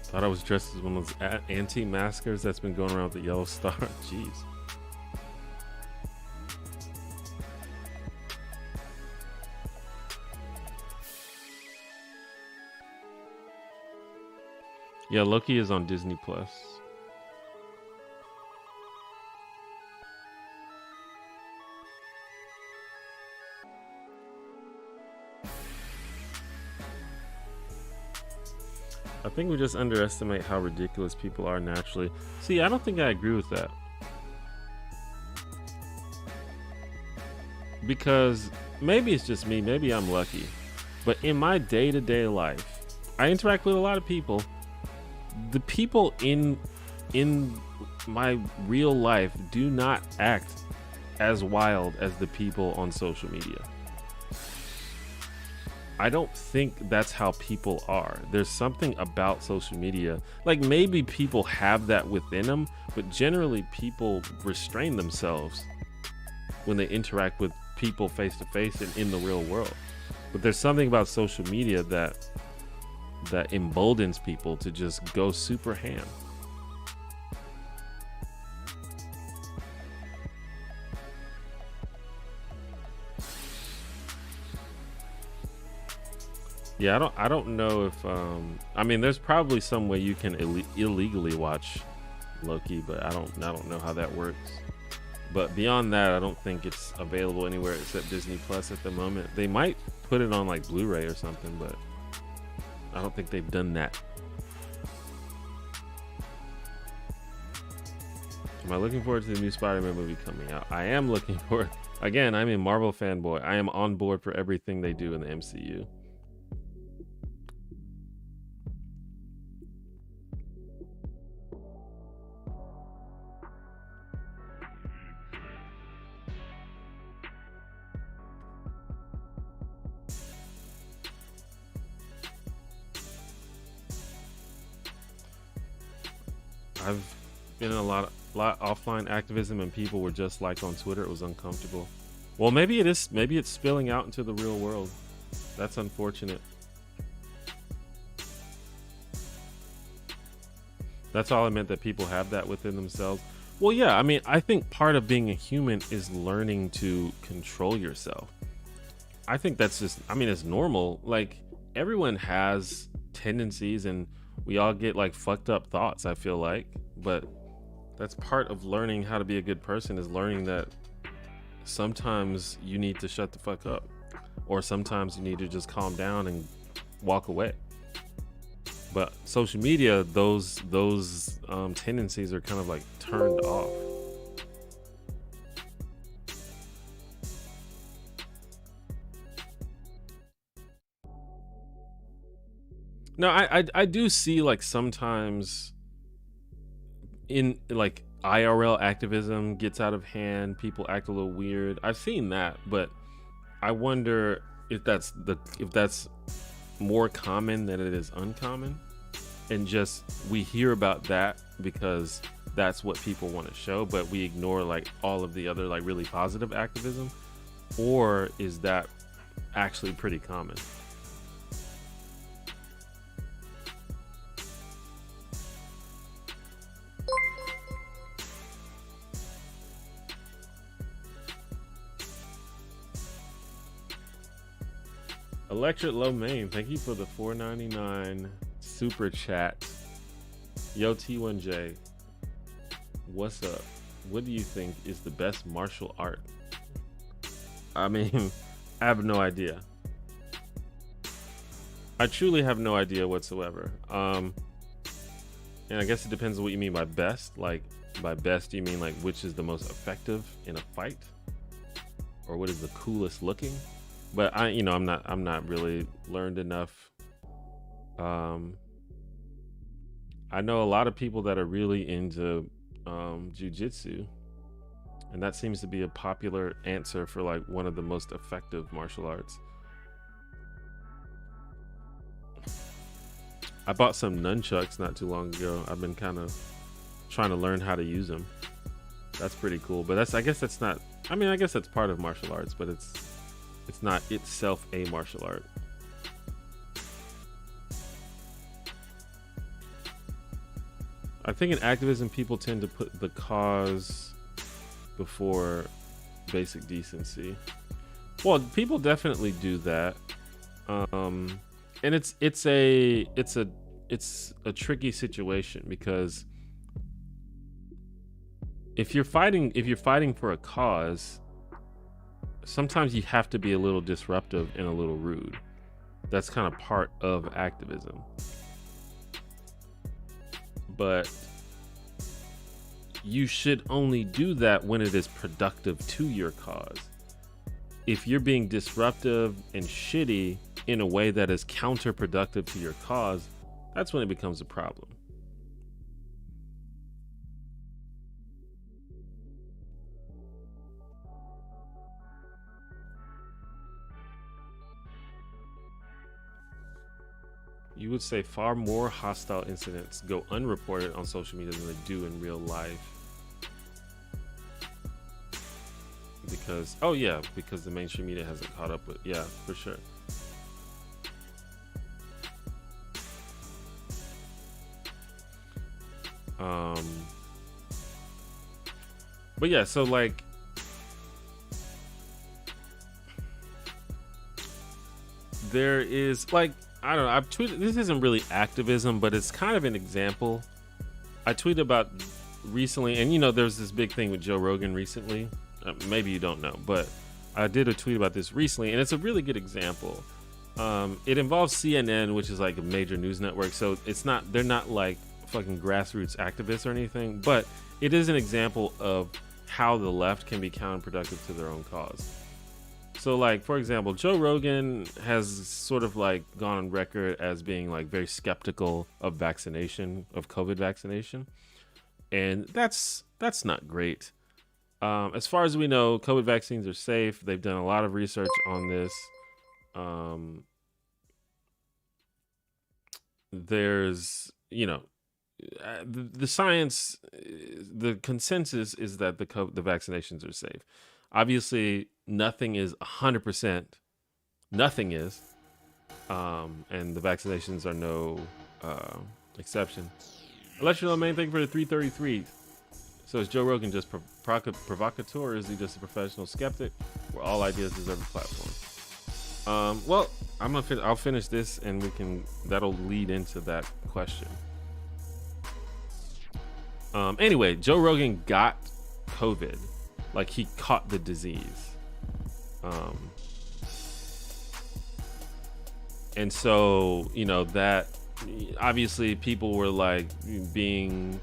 Thought I was dressed as one of those anti-maskers that's been going around with the yellow star. Jeez. Yeah, Loki is on Disney Plus. I think we just underestimate how ridiculous people are naturally. See, I don't think I agree with that. Because maybe it's just me, maybe I'm lucky. But in my day-to-day life, I interact with a lot of people. The people in my real life do not act as wild as the people on social media. I don't think that's how people are. There's something about social media. Like maybe people have that within them, but generally people restrain themselves when they interact with people face to face and in the real world. But there's something about social media that emboldens people to just go super ham. Yeah, I don't know if I mean there's probably some way you can illegally watch Loki, but I don't know how that works. But beyond that, I don't think it's available anywhere except Disney Plus at the moment. They might put it on like Blu-ray or something, but I don't think they've done that. Am I looking forward to the new Spider-Man movie coming out? I am looking forward. Again, I'm a Marvel fanboy. I am on board for everything they do in the MCU. I've been in a lot offline activism and people were just like on Twitter. It was uncomfortable. Well, maybe it is. Maybe it's spilling out into the real world. That's unfortunate. That's all I meant, that people have that within themselves. Well, yeah, I mean, I think part of being a human is learning to control yourself. I think that's just, I mean, it's normal. Like everyone has tendencies and we all get like fucked up thoughts, I feel like, but that's part of learning how to be a good person, is learning that sometimes you need to shut the fuck up, or sometimes you need to just calm down and walk away. But social media, those tendencies are kind of like turned off. No, I do see like sometimes in like IRL activism gets out of hand, people act a little weird. I've seen that, but I wonder if that's more common than it is uncommon, and just we hear about that because that's what people want to show, but we ignore like all of the other like really positive activism. Or is that actually pretty common? Electric Low Main, thank you for the $4.99 super chat. Yo, T1J, what's up? What do you think is the best martial art? I mean, I have no idea. I truly have no idea whatsoever. And I guess it depends on what you mean by best. Like by best, do you mean like which is the most effective in a fight, or what is the coolest looking? But I'm not really learned enough. I know a lot of people that are really into jujitsu, and that seems to be a popular answer for like one of the most effective martial arts. I bought some nunchucks not too long ago. I've been kind of trying to learn how to use them. That's pretty cool, but I guess that's not, I mean, I guess that's part of martial arts, but it's not itself a martial art. I think in activism, people tend to put the cause before basic decency. Well, people definitely do that. And it's a tricky situation, because if you're fighting for a cause, sometimes you have to be a little disruptive and a little rude. That's kind of part of activism. But you should only do that when it is productive to your cause. If you're being disruptive and shitty in a way that is counterproductive to your cause, that's when it becomes a problem. You would say far more hostile incidents go unreported on social media than they do in real life. Because, oh yeah, because the mainstream media hasn't caught up with, yeah, for sure. But yeah, so like, there is like, I don't know, I've tweeted, this isn't really activism, but it's kind of an example. I tweeted about recently, and you know, there's this big thing with Joe Rogan recently. Maybe you don't know, but I did a tweet about this recently, and it's a really good example. It involves CNN, which is like a major news network, so they're not like fucking grassroots activists or anything, but it is an example of how the left can be counterproductive to their own cause. So like, for example, Joe Rogan has sort of like gone on record as being like very skeptical of vaccination, of COVID vaccination. And that's not great. As far as we know, COVID vaccines are safe. They've done a lot of research on this. There's, you know, the science, the consensus is that the vaccinations are safe. Obviously, nothing is 100%. Nothing is. And the vaccinations are no exception. Electional main thing for the 333. So is Joe Rogan just provocateur, or is he just a professional skeptic where all ideas deserve a platform? Well, I'll finish this and that'll lead into that question. Anyway, Joe Rogan got COVID. Like, he caught the disease. And so, you know, that obviously people were like making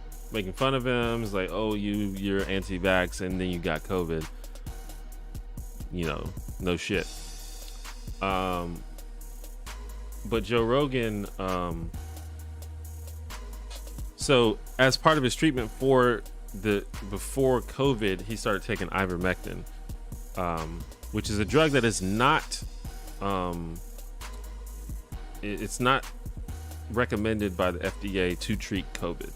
fun of him. It's like, oh, you're anti-vax and then you got COVID. You know, no shit. But Joe Rogan, so as part of his treatment before COVID, he started taking ivermectin, which is a drug that is not, it's not recommended by the FDA to treat COVID.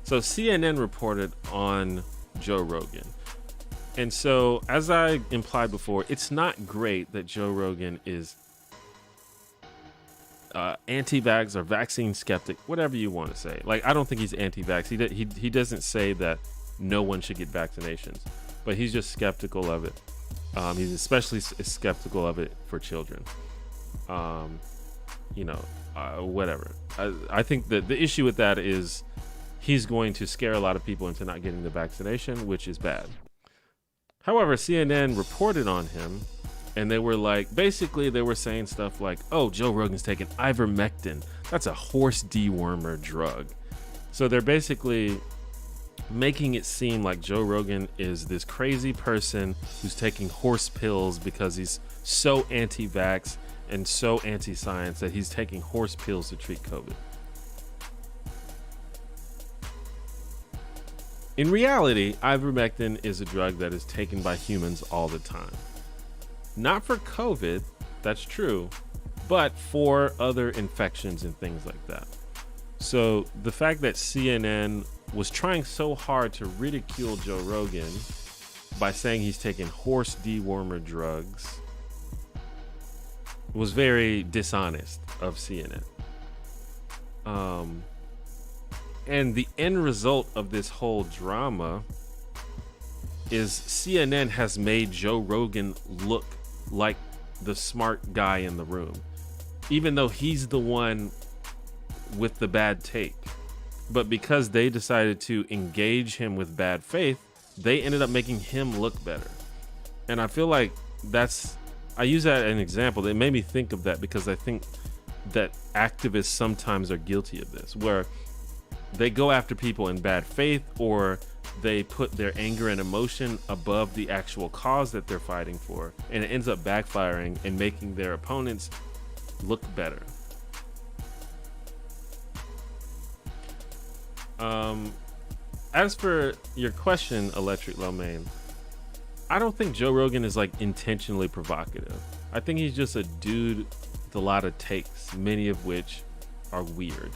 So CNN reported on Joe Rogan. And so, as I implied before, it's not great that Joe Rogan is anti-vax or vaccine skeptic, whatever you want to say. Like, I don't think he's anti-vax. He doesn't say that no one should get vaccinations, but he's just skeptical of it. He's especially skeptical of it for children. You know, whatever. I think that the issue with that is he's going to scare a lot of people into not getting the vaccination, which is bad. However, CNN reported on him, and they were like, basically they were saying stuff like, oh, Joe Rogan's taking ivermectin. That's a horse dewormer drug. So they're basically making it seem like Joe Rogan is this crazy person who's taking horse pills because he's so anti-vax and so anti-science that he's taking horse pills to treat COVID. In reality, ivermectin is a drug that is taken by humans all the time. Not for COVID, that's true, but for other infections and things like that. So the fact that CNN was trying so hard to ridicule Joe Rogan by saying he's taking horse dewormer drugs was very dishonest of CNN. And the end result of this whole drama is CNN has made Joe Rogan look like the smart guy in the room, even though he's the one with the bad take. But because they decided to engage him with bad faith, they ended up making him look better. And I feel like I use that as an example. It made me think of that because I think that activists sometimes are guilty of this, where they go after people in bad faith, or they put their anger and emotion above the actual cause that they're fighting for, and it ends up backfiring and making their opponents look better. As for your question, Electric Lomain, I don't think Joe Rogan is like intentionally provocative. I think he's just a dude with a lot of takes, many of which are weird.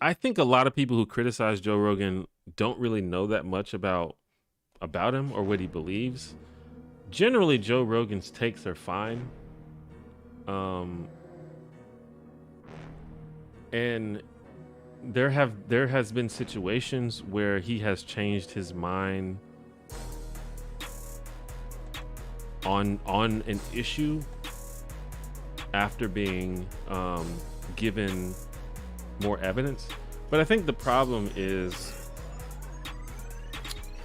I think a lot of people who criticize Joe Rogan don't really know that much about him or what he believes. Generally, Joe Rogan's takes are fine. And there has been situations where he has changed his mind on an issue after being given more evidence. But I think the problem is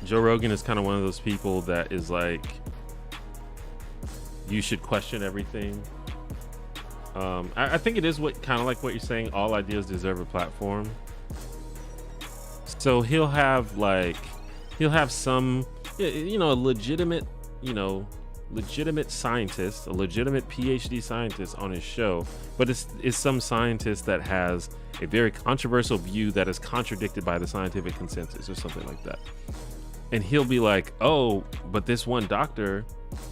Joe Rogan is kind of one of those people that is like, you should question everything. I think it is kind of like what you're saying, all ideas deserve a platform. So he'll have some, a legitimate scientist, a legitimate PhD scientist on his show, but it's some scientist that has a very controversial view that is contradicted by the scientific consensus or something like that. And he'll be like, oh, but this one doctor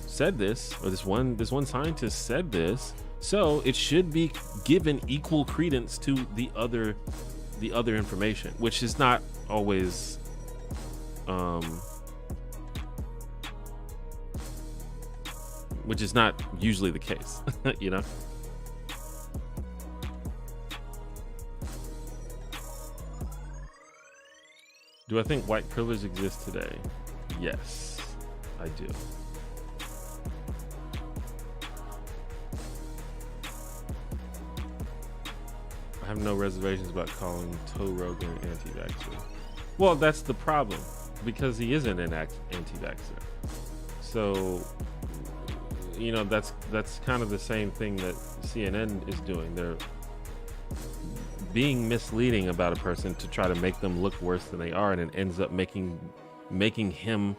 said this, or this one scientist said this, so it should be given equal credence to the other information, which is not always which is not usually the case. Do I think white privilege exists today? Yes, I do. I have no reservations about calling Toe Rogan an anti-vaxxer. Well, that's the problem, because he isn't an anti-vaxxer. So, that's kind of the same thing that CNN is doing. They're being misleading about a person to try to make them look worse than they are, and it ends up making him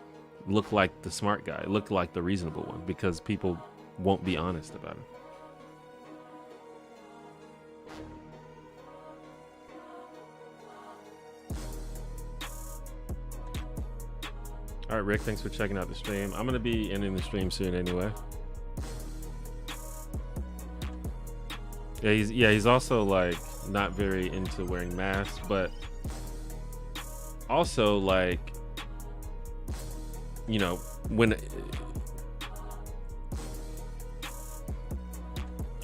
look like the smart guy, look like the reasonable one, because people won't be honest about it. All right, Rick, thanks for checking out the stream. I'm going to be ending the stream soon anyway. He's also like not very into wearing masks, but also like, when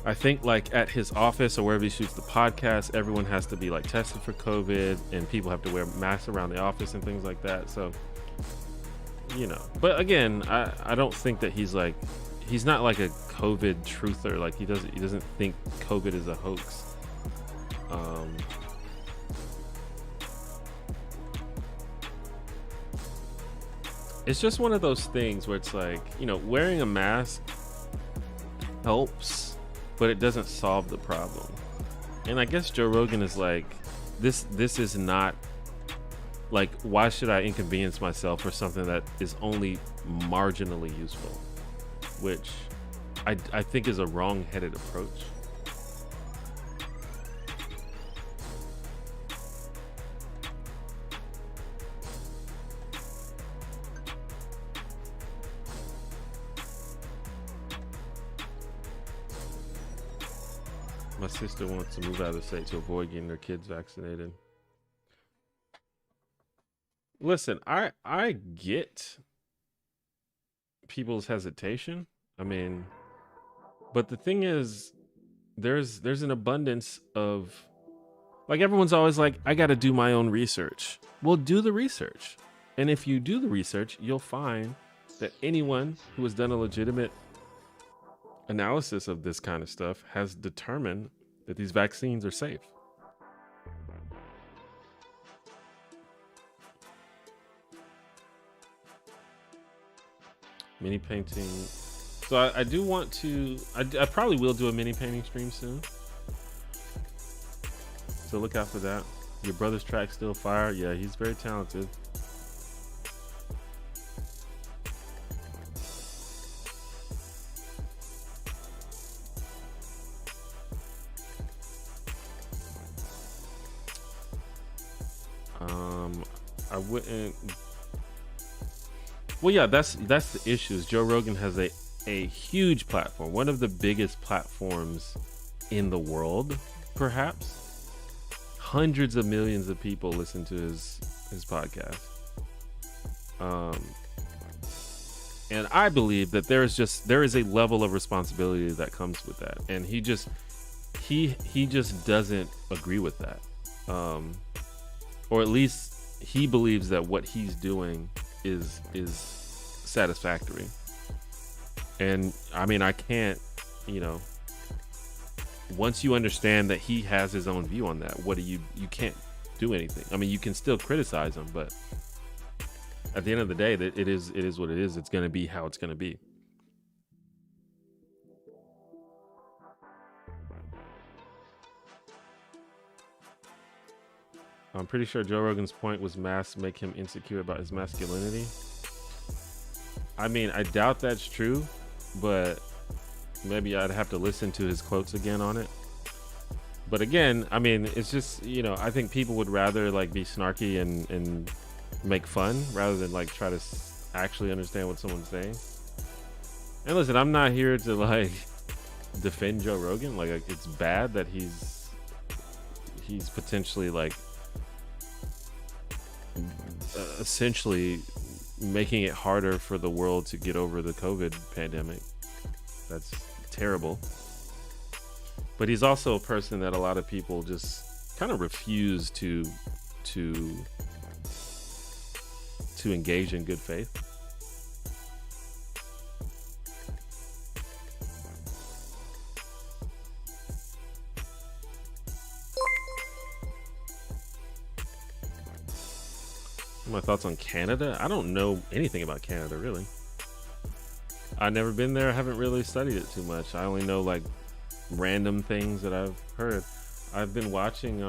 I think like at his office or wherever he shoots the podcast, everyone has to be like tested for COVID, and people have to wear masks around the office and things like that. So, but again, I don't think that he's not like a COVID truther. Like he doesn't think COVID is a hoax. It's just one of those things where it's like, wearing a mask helps, but it doesn't solve the problem. And I guess Joe Rogan is like, this is not like, why should I inconvenience myself for something that is only marginally useful? Which I think is a wrong-headed approach. My sister wants to move out of the state to avoid getting their kids vaccinated. Listen, I get people's hesitation. I mean, but the thing is, there's an abundance of, like, everyone's always like, I got to do my own research. Well, do the research. And if you do the research, you'll find that anyone who has done a legitimate analysis of this kind of stuff has determined that these vaccines are safe. Mini painting. So I do want to, I probably will do a mini painting stream soon. So look out for that. Your brother's track still fire. Yeah, he's very talented. I wouldn't. Well, yeah, that's the issue. Is Joe Rogan has a huge platform, one of the biggest platforms in the world, perhaps. Hundreds of millions of people listen to his podcast. And I believe that there is a level of responsibility that comes with that, and he just doesn't agree with that, or at least he believes that what he's doing is satisfactory. And I mean, I can't, once you understand that he has his own view on that, you can't do anything. I mean, you can still criticize him, but at the end of the day, that it is what it is. It's going to be how it's going to be. I'm pretty sure Joe Rogan's point was masks make him insecure about his masculinity. I mean, I doubt that's true, but maybe I'd have to listen to his quotes again on it. But again, I mean, it's just, I think people would rather like be snarky and make fun rather than like try to actually understand what someone's saying. And listen, I'm not here to like defend Joe Rogan. Like, it's bad that he's potentially like essentially making it harder for the world to get over the COVID pandemic. That's terrible. But he's also a person that a lot of people just kind of refuse to engage in good faith. My thoughts on Canada? I don't know anything about Canada, really. I've never been there. I haven't really studied it too much. I only know like random things that I've heard. I've been watching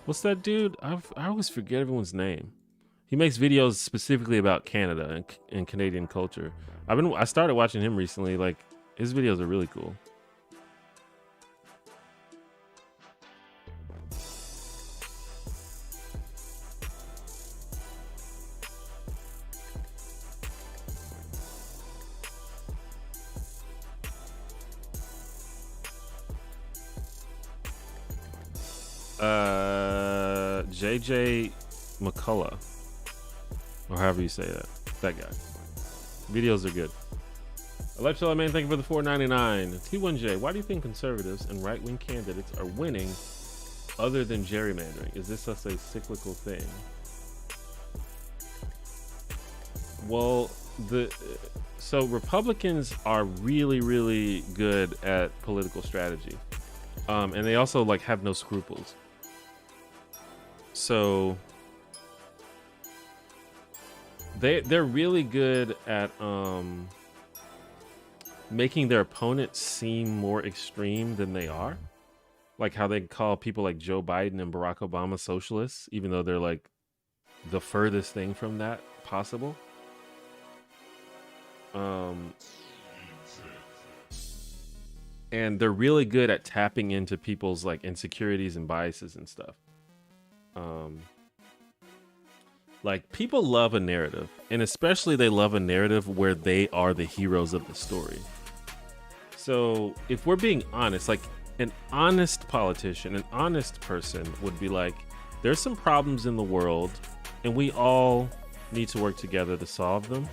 what's that dude? I always forget everyone's name. He makes videos specifically about Canada and Canadian culture. I started watching him recently. Like, his videos are really cool. JJ McCullough, or however you say that guy. Videos are good. Electro Man, thank you for the $4.99. T1J, why do you think conservatives and right-wing candidates are winning other than gerrymandering? Is this just a cyclical thing? Well, so Republicans are really, really good at political strategy, and they also like have no scruples. So they're really good at making their opponents seem more extreme than they are. Like how they call people like Joe Biden and Barack Obama socialists, even though they're like the furthest thing from that possible. and they're really good at tapping into people's like insecurities and biases and stuff. Like, people love a narrative, and especially they love a narrative where they are the heroes of the story. So if we're being honest, like an honest politician, an honest person would be like, there's some problems in the world and we all need to work together to solve them.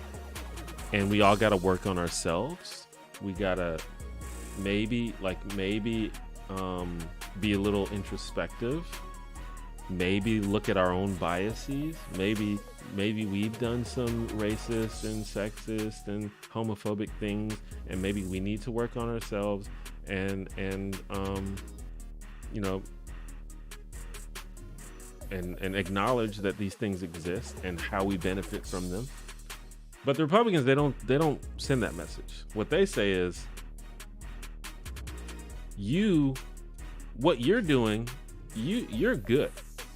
And we all got to work on ourselves. We got to maybe be a little introspective. Maybe look at our own biases. Maybe we've done some racist and sexist and homophobic things, and maybe we need to work on ourselves and you know, and acknowledge that these things exist and how we benefit from them. But the Republicans, they don't send that message. What they say is, what you're doing, you're good.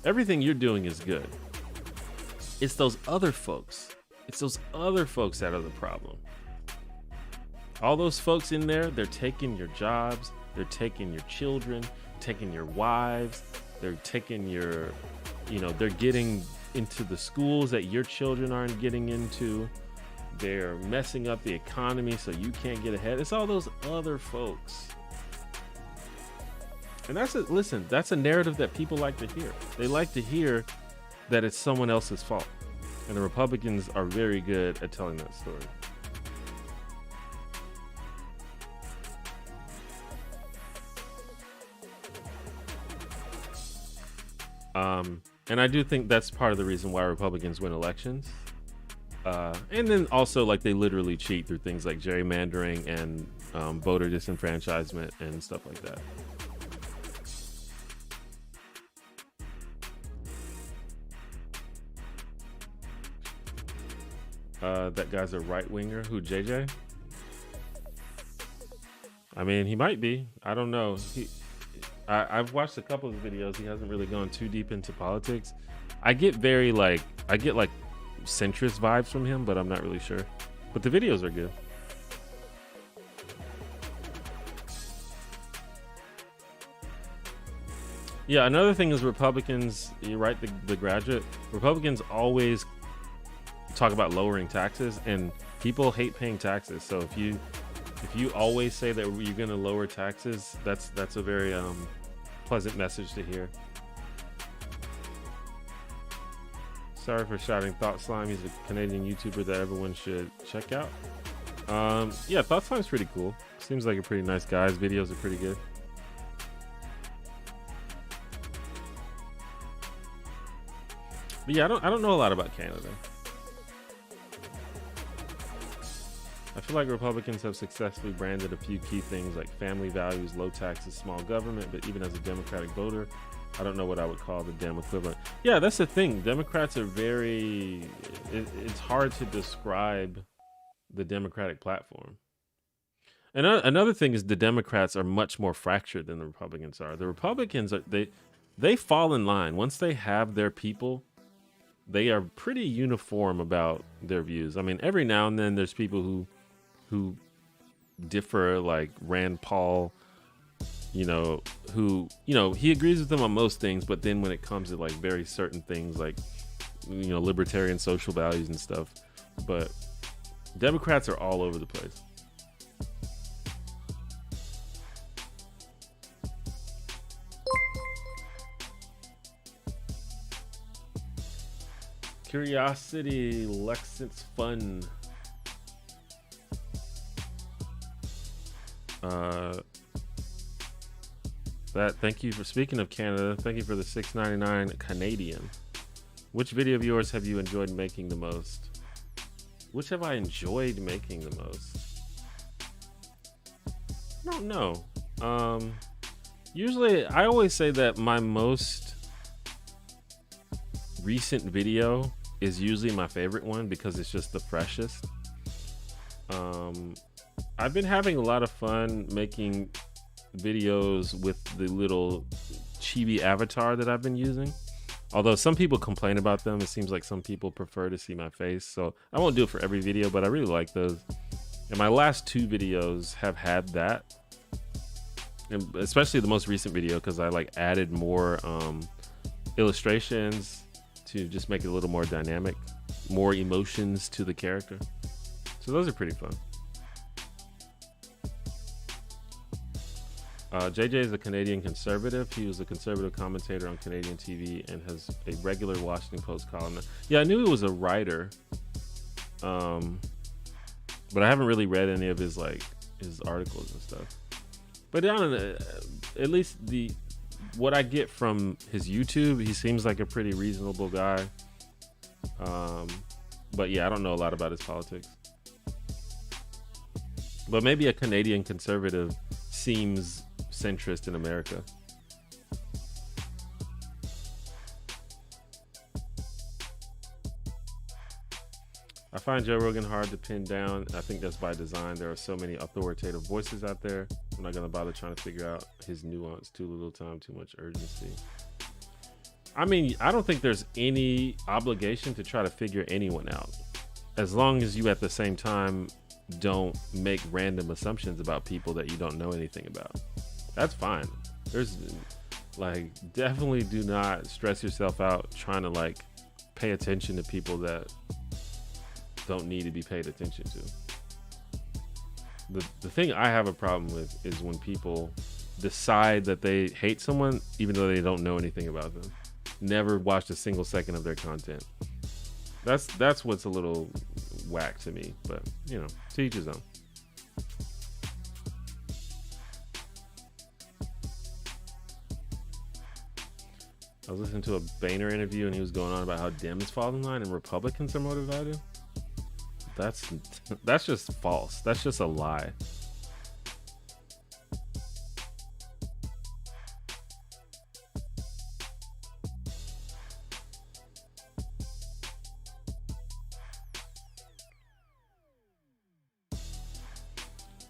Everything you're doing is good. It's those other folks. It's those other folks that are the problem. All those folks in there, they're taking your jobs, they're taking your children, taking your wives, they're taking your, they're getting into the schools that your children aren't getting into. They're messing up the economy so you can't get ahead. It's all those other folks. And that's a narrative that people like to hear. They like to hear that it's someone else's fault. And the Republicans are very good at telling that story. And I do think that's part of the reason why Republicans win elections. And then also, like, they literally cheat through things like gerrymandering and voter disenfranchisement and stuff like that. That guy's a right winger. Who, JJ? I mean, he might be. I don't know. I've watched a couple of videos. He hasn't really gone too deep into politics. I get centrist vibes from him, but I'm not really sure. But the videos are good. Yeah, another thing is Republicans, you're right, the graduate. Republicans always talk about lowering taxes, and people hate paying taxes. So if you always say that you're going to lower taxes, that's a very pleasant message to hear. Sorry for shouting Thought Slime. He's a Canadian YouTuber that everyone should check out. Yeah, Thought Slime's pretty cool. Seems like a pretty nice guy. His videos are pretty good. But yeah, I don't know a lot about Canada. I feel like Republicans have successfully branded a few key things like family values, low taxes, small government, but even as a Democratic voter, I don't know what I would call the Dem equivalent. Yeah, that's the thing. Democrats are it's hard to describe the Democratic platform. And another thing is the Democrats are much more fractured than the Republicans are. The Republicans, they fall in line. Once they have their people, they are pretty uniform about their views. I mean, every now and then there's people who differ, like Rand Paul, he agrees with them on most things, but then when it comes to like very certain things like, libertarian social values and stuff, but Democrats are all over the place. Curiosity, Lexit's fun. Thank you for speaking of Canada. Thank you for the $6.99 Canadian. Which video of yours have you enjoyed making the most? Which have I enjoyed making the most? I don't know. Usually, I always say that my most recent video is usually my favorite one because it's just the freshest. I've been having a lot of fun making videos with the little chibi avatar that I've been using. Although some people complain about them, it seems like some people prefer to see my face. So I won't do it for every video, but I really like those. And my last two videos have had that. and especially the most recent video, because I like added more illustrations to just make it a little more dynamic, more emotions to the character. So those are pretty fun. JJ is a Canadian conservative. He was a conservative commentator on Canadian TV and has a regular Washington Post column. Yeah, I knew he was a writer, but I haven't really read any of his his articles and stuff. But I don't know, at least what I get from his YouTube, he seems like a pretty reasonable guy. But yeah, I don't know a lot about his politics. But maybe a Canadian conservative seems centrist in America. I find Joe Rogan hard to pin down. I think that's by design. There are so many authoritative voices out there. I'm not gonna bother trying to figure out his nuance. Too little time, too much urgency. I mean, I don't think there's any obligation to try to figure anyone out, as long as you at the same time don't make random assumptions about people that you don't know anything about. That's fine. There's definitely do not stress yourself out trying to pay attention to people that don't need to be paid attention to. The thing I have a problem with is when people decide that they hate someone even though they don't know anything about them, never watched a single second of their content. That's what's a little whack to me, but you know, to each his own. I was listening to a Boehner interview and he was going on about how Dems fall in line and Republicans are more divided. That's just false. That's just a lie.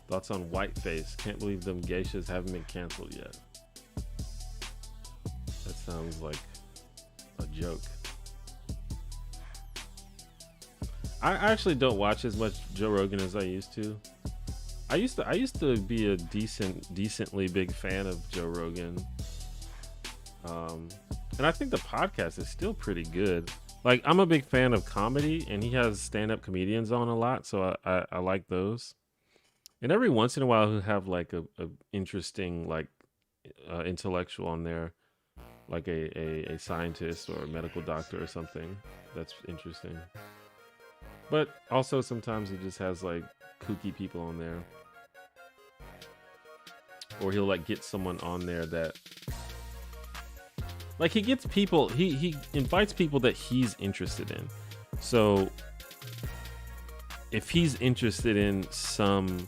Thoughts on Whiteface? Can't believe them geishas haven't been canceled yet. That sounds like a joke. I actually don't watch as much Joe Rogan as I used to. I used to be a decently big fan of Joe Rogan. And I think the podcast is still pretty good. I'm a big fan of comedy, and he has stand-up comedians on a lot, so I like those. And every once in a while he'll have a interesting intellectual on there, like a scientist or a medical doctor or something that's interesting. But also sometimes he just has kooky people on there, or he'll get someone on there that he gets people, he invites people that he's interested in. So if he's interested in some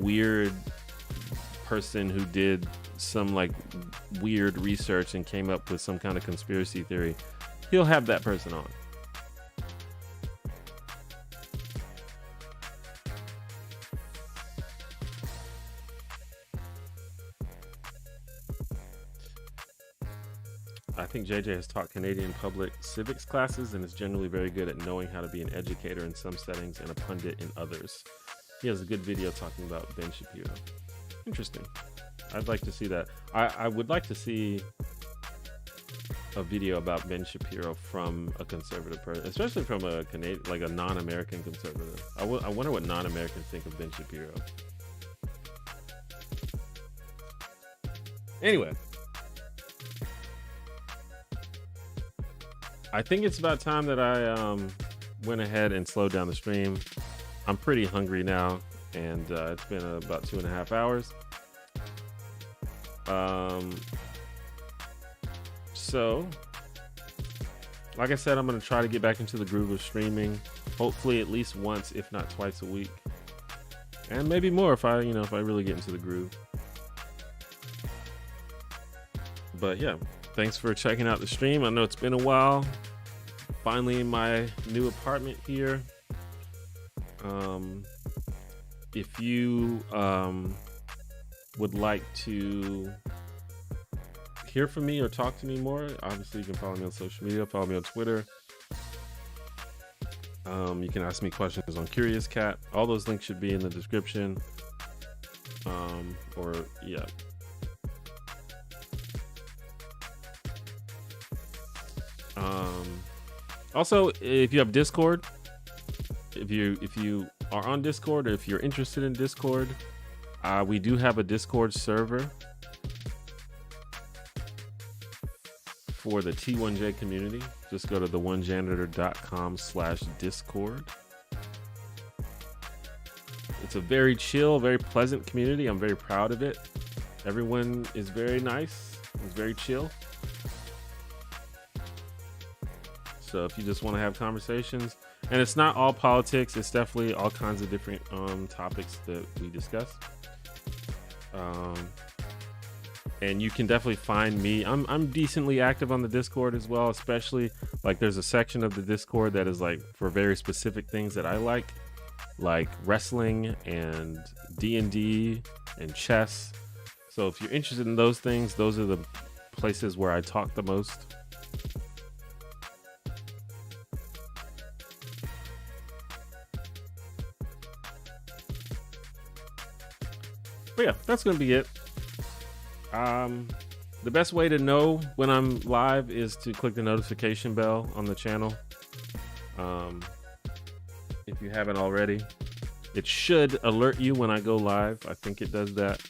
weird person who did some weird research and came up with some kind of conspiracy theory, he'll have that person on. I think JJ has taught Canadian public civics classes and is generally very good at knowing how to be an educator in some settings and a pundit in others. He has a good video talking about Ben Shapiro. Interesting. I'd like to see that. I would like to see a video about Ben Shapiro from a conservative person, especially from a Canadian, a non-American conservative. I wonder what non-Americans think of Ben Shapiro. Anyway, I think it's about time that I went ahead and slowed down the stream. I'm pretty hungry now, and it's been about 2.5 hours. So, like I said, I'm going to try to get back into the groove of streaming, hopefully at least once, if not twice a week, and maybe more if I really get into the groove. But yeah, thanks for checking out the stream. I know it's been a while. Finally in my new apartment here. If you would like to hear from me or talk to me more, obviously you can follow me on social media. Follow me on Twitter. You can ask me questions on Curious Cat. All those links should be in the description. Or yeah. Also, if you have Discord, if you are on Discord, or if you're interested in Discord, we do have a Discord server for the T1J community. Just go to theonejanitor.com/discord. It's a very chill, very pleasant community. I'm very proud of it. Everyone is very nice. It's very chill. So if you just want to have conversations, and it's not all politics, it's definitely all kinds of different topics that we discuss. And you can definitely find me. I'm decently active on the Discord as well, especially like there's a section of the Discord that is like for very specific things that I like wrestling and D&D and chess. So if you're interested in those things, those are the places where I talk the most. But yeah, that's gonna be it. The best way to know when I'm live is to click the notification bell on the channel. If you haven't already, it should alert you when I go live. I think it does that,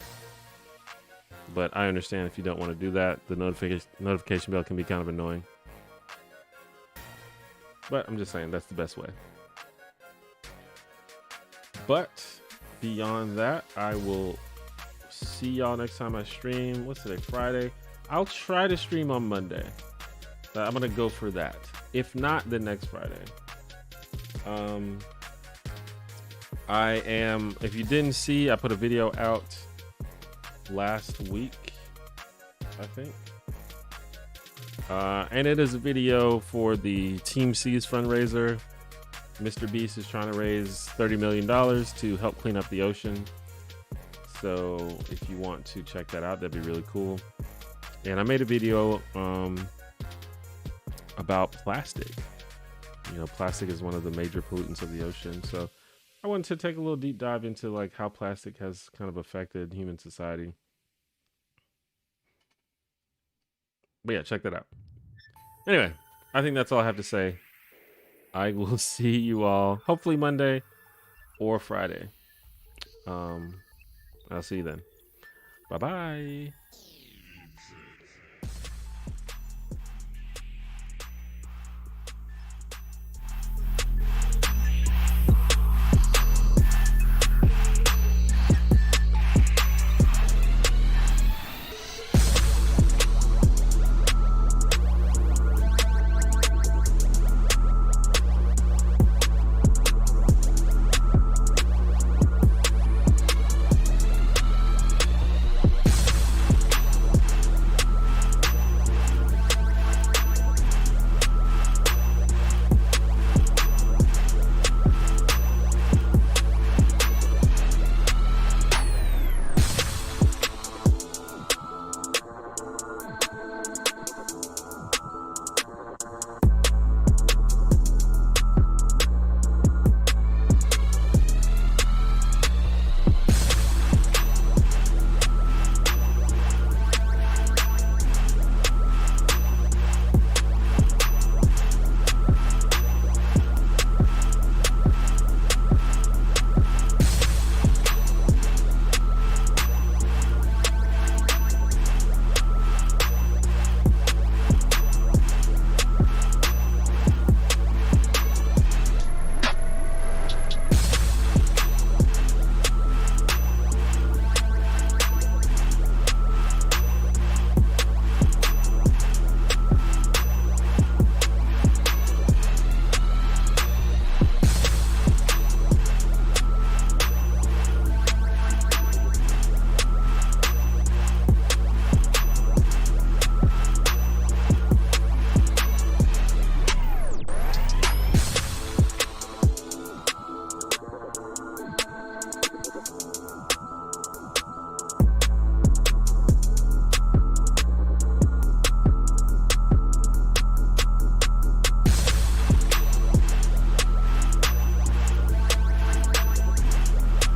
but I understand if you don't want to do that. The notification bell can be kind of annoying, but I'm just saying that's the best way. But beyond that, I will see y'all next time I stream. What's today? Friday. I'll try to stream on Monday. I'm gonna go for that. If not, then next Friday. If you didn't see, I put a video out last week, I think. And it is a video for the Team C's fundraiser. Mr. Beast is trying to raise $30 million to help clean up the ocean. So if you want to check that out, that'd be really cool. And I made a video about plastic. You know, plastic is one of the major pollutants of the ocean. So I wanted to take a little deep dive into like how plastic has kind of affected human society. But yeah, check that out. Anyway, I think that's all I have to say. I will see you all hopefully Monday or Friday. I'll see you then. Bye-bye.